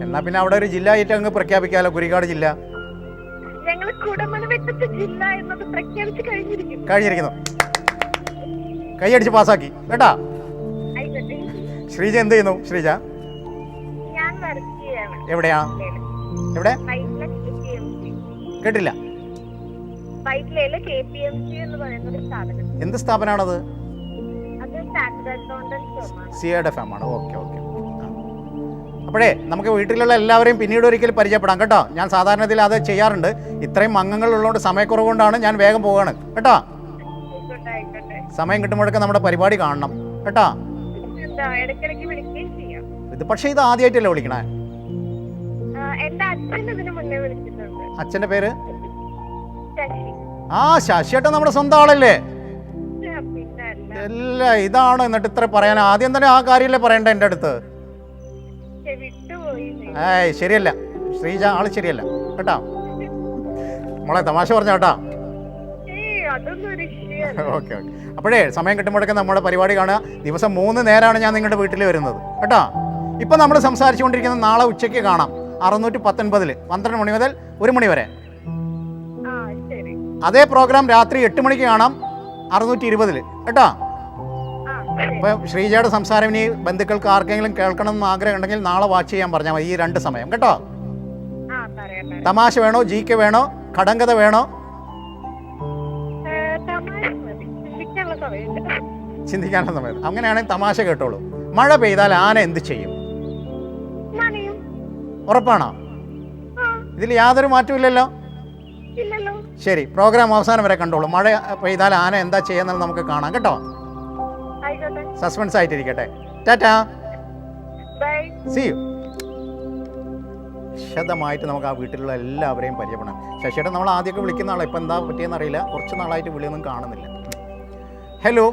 Speaker 1: എന്നാ പിന്നെ അവിടെ ഒരു ജില്ലയായിട്ട് അങ്ങ് പ്രഖ്യാപിക്കാലോ, കുരിക്കാട് ജില്ല. കഴിഞ്ഞിരിക്കുന്നു. കൈയടിച്ച് പാസ്സാക്കി കേട്ടാ. ശ്രീജ എന്ത് ചെയ്യുന്നു? ശ്രീജ എവിടെയാ? എവിടെ? കേട്ടില്ല. എന്ത് സ്ഥാപനമാണത്? CADFM ആണ്. ഓക്കെ. അപ്പോഴേ നമുക്ക് വീട്ടിലുള്ള എല്ലാവരെയും പിന്നീട് ഒരിക്കൽ പരിചയപ്പെടാം കേട്ടോ. ഞാൻ സാധാരണത്തിൽ അത് ചെയ്യാറുണ്ട്. ഇത്രയും അംഗങ്ങൾ ഉള്ളതുകൊണ്ട് സമയക്കുറവുകൊണ്ടാണ് ഞാൻ വേഗം പോവുകയാണ് കേട്ടോ. സമയം കിട്ടുമ്പോഴൊക്കെ നമ്മുടെ പരിപാടി കാണണം കേട്ടോ. ഇത് പക്ഷേ ഇത് ആദ്യമായിട്ടല്ലേ വിളിക്കണേ? അച്ഛന്റെ പേര്? ആ, ശശിയേട്ടൻ നമ്മുടെ സ്വന്തം ആളല്ലേ? അല്ല, ഇതാണ് എന്നിട്ട് ഇത്ര പറയാൻ ആദ്യം തന്നെ ആ കാര്യമല്ലേ പറയണ്ട എൻ്റെ അടുത്ത്. ഏയ്, ശരിയല്ല ശ്രീജ, ആള് ശരിയല്ല കേട്ടോ. മോളെ തമാശ പറഞ്ഞ കേട്ടോ. ഓക്കെ. അപ്പോഴേ സമയം കിട്ടുമ്പോഴൊക്കെ നമ്മുടെ പരിപാടി കാണുക. ദിവസം 3 നേരമാണ് ഞാൻ നിങ്ങളുടെ വീട്ടിൽ വരുന്നത് കേട്ടോ. ഇപ്പം നമ്മൾ സംസാരിച്ചുകൊണ്ടിരിക്കുന്നത് നാളെ ഉച്ചയ്ക്ക് കാണാം 619 12 മണി മുതൽ 1 മണി വരെ. അതേ പ്രോഗ്രാം രാത്രി 8 മണിക്ക് കാണാം 620 കേട്ടോ. അപ്പോൾ ശ്രീജയുടെ സംസാരം ഇനി ബന്ധുക്കൾക്ക് ആർക്കെങ്കിലും കേൾക്കണം എന്ന് ആഗ്രഹം ഉണ്ടെങ്കിൽ നാളെ വാച്ച് ചെയ്യാൻ പറഞ്ഞാൽ മതി, ഈ 2 സമയം കേട്ടോ. തമാശ വേണോ, GK വേണോ, കടങ്കഥ വേണോ? ചിന്തിക്കാനുള്ള സമയം. അങ്ങനെയാണെങ്കിൽ തമാശ കേട്ടോളൂ. മഴ പെയ്താൽ ആന എന്ത് ചെയ്യും? ഉറപ്പാണോ? ഇതിൽ യാതൊരു മാറ്റമില്ലല്ലോ. ശരി, പ്രോഗ്രാം അവസാനം വരെ കണ്ടോളൂ. മഴ പെയ്താൽ ആന എന്താ ചെയ്യുന്നത് നമുക്ക് കാണാം കേട്ടോ. സസ്പെൻസ് ആയിട്ടിരിക്കട്ടെ. Tata,
Speaker 2: bye.
Speaker 1: See you. വിശദമായിട്ട് നമുക്ക് ആ വീട്ടിലുള്ള എല്ലാവരെയും പരിചയപ്പെടാം. ശശിയേട്ടൻ നമ്മൾ ആദ്യമൊക്കെ വിളിക്കുന്ന ആളെ ഇപ്പം എന്താ പറ്റിയെന്ന് അറിയില്ല, കുറച്ച് നാളായിട്ട് വിളിയൊന്നും കാണുന്നില്ല. ഹലോ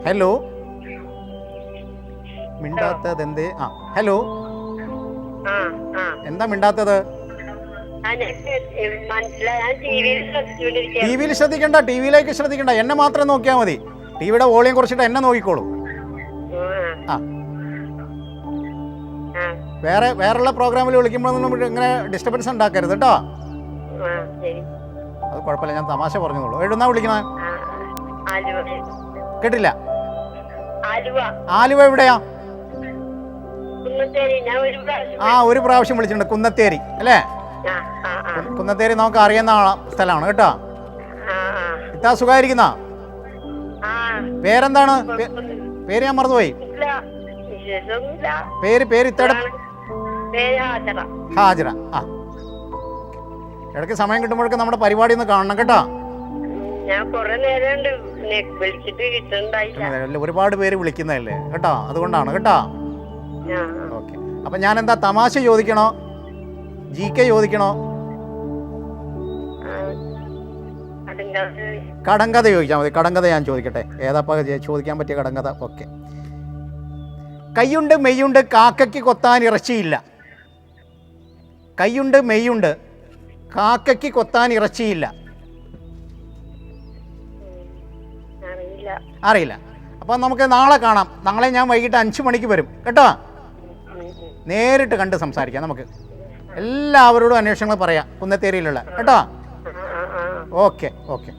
Speaker 1: ഹലോ, മിണ്ടാത്തത് എന്തേ? ആ ഹലോ, എന്താ മിണ്ടാത്തത്? ടി വിയിൽ ശ്രദ്ധിക്കണ്ട, ടി വിയിലേക്ക് ശ്രദ്ധിക്കണ്ട, എന്നെ മാത്രം നോക്കിയാൽ മതി. ടി വിയുടെ വോളിയം കുറച്ചിട്ട് എന്നെ നോക്കിക്കോളൂ. ആ, വേറെയുള്ള പ്രോഗ്രാമിൽ വിളിക്കുമ്പോഴൊന്നും ഇങ്ങനെ ഡിസ്റ്റർബൻസ് ഉണ്ടാക്കരുത് കേട്ടോ. അത് കുഴപ്പമില്ല, ഞാൻ തമാശ പറഞ്ഞോളൂ. എഴുന്നാ വിളിക്കണേ? കേട്ടില്ല. ആലുവ എവിടെയാ? ആ, ഒരു പ്രാവശ്യം വിളിച്ചിട്ടുണ്ട്. കുന്നത്തേരി അല്ലേ? കുന്നത്തേരി നമുക്ക് അറിയുന്ന സ്ഥലമാണ് കേട്ടോ. ഇത്താ സുഖമായിരിക്കുന്ന? പേരെന്താണ്? പേര് ഞാൻ മറന്നുപോയി. പേര് ഇത്തയുടെ ഹാജറ. ആ, ഇടയ്ക്ക് സമയം കിട്ടുമ്പോഴൊക്കെ നമ്മുടെ പരിപാടി ഒന്ന് കാണണം കേട്ടോ. ഒരുപാട് പേര് വിളിക്കുന്നതല്ലേ കേട്ടോ, അതുകൊണ്ടാണ് കേട്ടോ. ഓക്കെ, അപ്പൊ ഞാൻ എന്താ തമാശ ചോദിക്കണോ, GK ചോദിക്കണോ, കടങ്കഥ ചോദിച്ചാൽ മതി? കടങ്കഥ ഞാൻ ചോദിക്കട്ടെ. ഏതാപ്പാ ചോദിക്കാൻ പറ്റിയ കടങ്കഥ? ഓക്കെ. കൈയുണ്ട് മെയ്യുണ്ട് കാക്കയ്ക്ക് കൊത്താൻ ഇറച്ചിയില്ല. കൈയുണ്ട് മെയ്യുണ്ട് കാക്കയ്ക്ക് കൊത്താൻ ഇറച്ചിയില്ല. അറിയില്ല. അപ്പം നമുക്ക് നാളെ കാണാം. നാളെ ഞാൻ വൈകിട്ട് 5 മണിക്ക് വരും കേട്ടോ. നേരിട്ട് കണ്ട് സംസാരിക്കാം നമുക്ക്. എല്ലാവരോടും അന്വേഷണങ്ങൾ പറയാം കുന്നത്തേരിയിലുള്ള കേട്ടോ. Okay okay.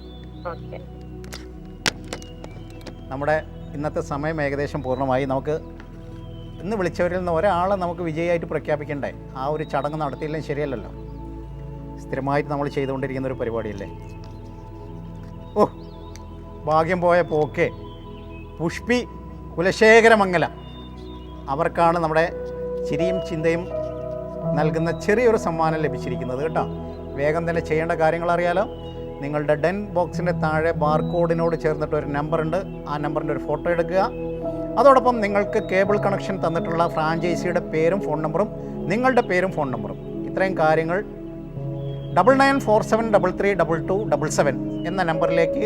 Speaker 1: നമ്മുടെ ഇന്നത്തെ സമയം ഏകദേശം പൂർണ്ണമായി. നമുക്ക് ഇന്ന് വിളിച്ചവരിൽ നിന്ന് ഒരാളെ നമുക്ക് വിജയമായിട്ട് പ്രഖ്യാപിക്കണ്ടേ? ആ ഒരു ചടങ്ങ് നടത്തിയില്ലെങ്കിൽ ശരിയല്ലല്ലോ. സ്ഥിരമായിട്ട് നമ്മൾ ചെയ്തുകൊണ്ടിരിക്കുന്ന ഒരു പരിപാടിയല്ലേ. ഓ, ഭാഗ്യം പോയ പോക്കെ പുഷ്പി കുലശേഖരമംഗലം, അവർക്കാണ് നമ്മുടെ ചിരിയും ചിന്തയും നൽകുന്ന ചെറിയൊരു സമ്മാനം ലഭിച്ചിരിക്കുന്നത് കേട്ടോ. വേഗം തന്നെ ചെയ്യേണ്ട കാര്യങ്ങൾ അറിയാലോ. നിങ്ങളുടെ ഡെൻ ബോക്സിൻ്റെ താഴെ ബാർകോഡിനോട് ചേർന്നിട്ട് ഒരു നമ്പറുണ്ട്. ആ നമ്പറിൻ്റെ ഒരു ഫോട്ടോ എടുക്കുക. അതോടൊപ്പം നിങ്ങൾക്ക് കേബിൾ കണക്ഷൻ തന്നിട്ടുള്ള ഫ്രാഞ്ചൈസിയുടെ പേരും ഫോൺ നമ്പറും, നിങ്ങളുടെ പേരും ഫോൺ നമ്പറും, ഇത്രയും കാര്യങ്ങൾ 9947332277 എന്ന നമ്പറിലേക്ക്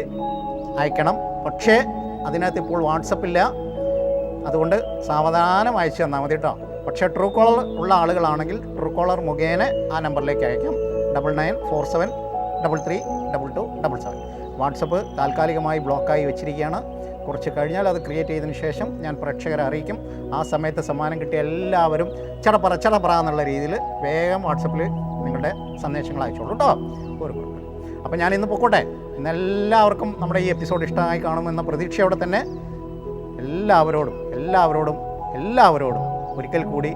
Speaker 1: അയക്കണം. പക്ഷേ അതിനകത്ത് ഇപ്പോൾ വാട്സപ്പില്ല, അതുകൊണ്ട് സാവധാനം അയച്ചു തന്നാൽ മതി കേട്ടോ. പക്ഷേ ട്രൂ കോളർ ഉള്ള ആളുകളാണെങ്കിൽ ട്രൂ കോളർ മുഖേന ആ നമ്പറിലേക്ക് അയക്കാം. 9947332277. വാട്സപ്പ് താൽക്കാലികമായി ബ്ലോക്കായി വെച്ചിരിക്കുകയാണ്. കുറച്ച് കഴിഞ്ഞാൽ അത് ക്രിയേറ്റ് ചെയ്തതിന് ശേഷം ഞാൻ പ്രേക്ഷകരെ അറിയിക്കും. ആ സമയത്ത് സമ്മാനം കിട്ടിയ എല്ലാവരും ചടപ്പറ എന്നുള്ള രീതിയിൽ വേഗം വാട്സപ്പിൽ നിങ്ങളുടെ സന്ദേശങ്ങൾ അയച്ചോളൂ കേട്ടോ. ഒരു കുഴപ്പം. അപ്പോൾ ഞാൻ ഇന്ന് പൊക്കോട്ടെ. ഇന്നെല്ലാവർക്കും നമ്മുടെ ഈ എപ്പിസോഡ് ഇഷ്ടമായി കാണുമെന്ന പ്രതീക്ഷയോടെ തന്നെ എല്ലാവരോടും ഒരിക്കൽ കൂടി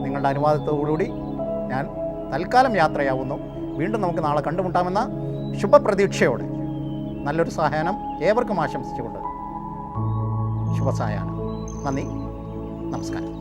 Speaker 1: നിങ്ങളുടെ അനുവാദത്തോടുകൂടി ഞാൻ തൽക്കാലം യാത്രയാവുന്നു. വീണ്ടും നമുക്ക് നാളെ കണ്ടുമുട്ടാമെന്ന ശുഭപ്രതീക്ഷയോടെ നല്ലൊരു സായാഹ്നം ഏവർക്കും ആശംസിച്ചുകൊണ്ട് ശുഭസായാഹ്നം. നന്ദി, നമസ്കാരം.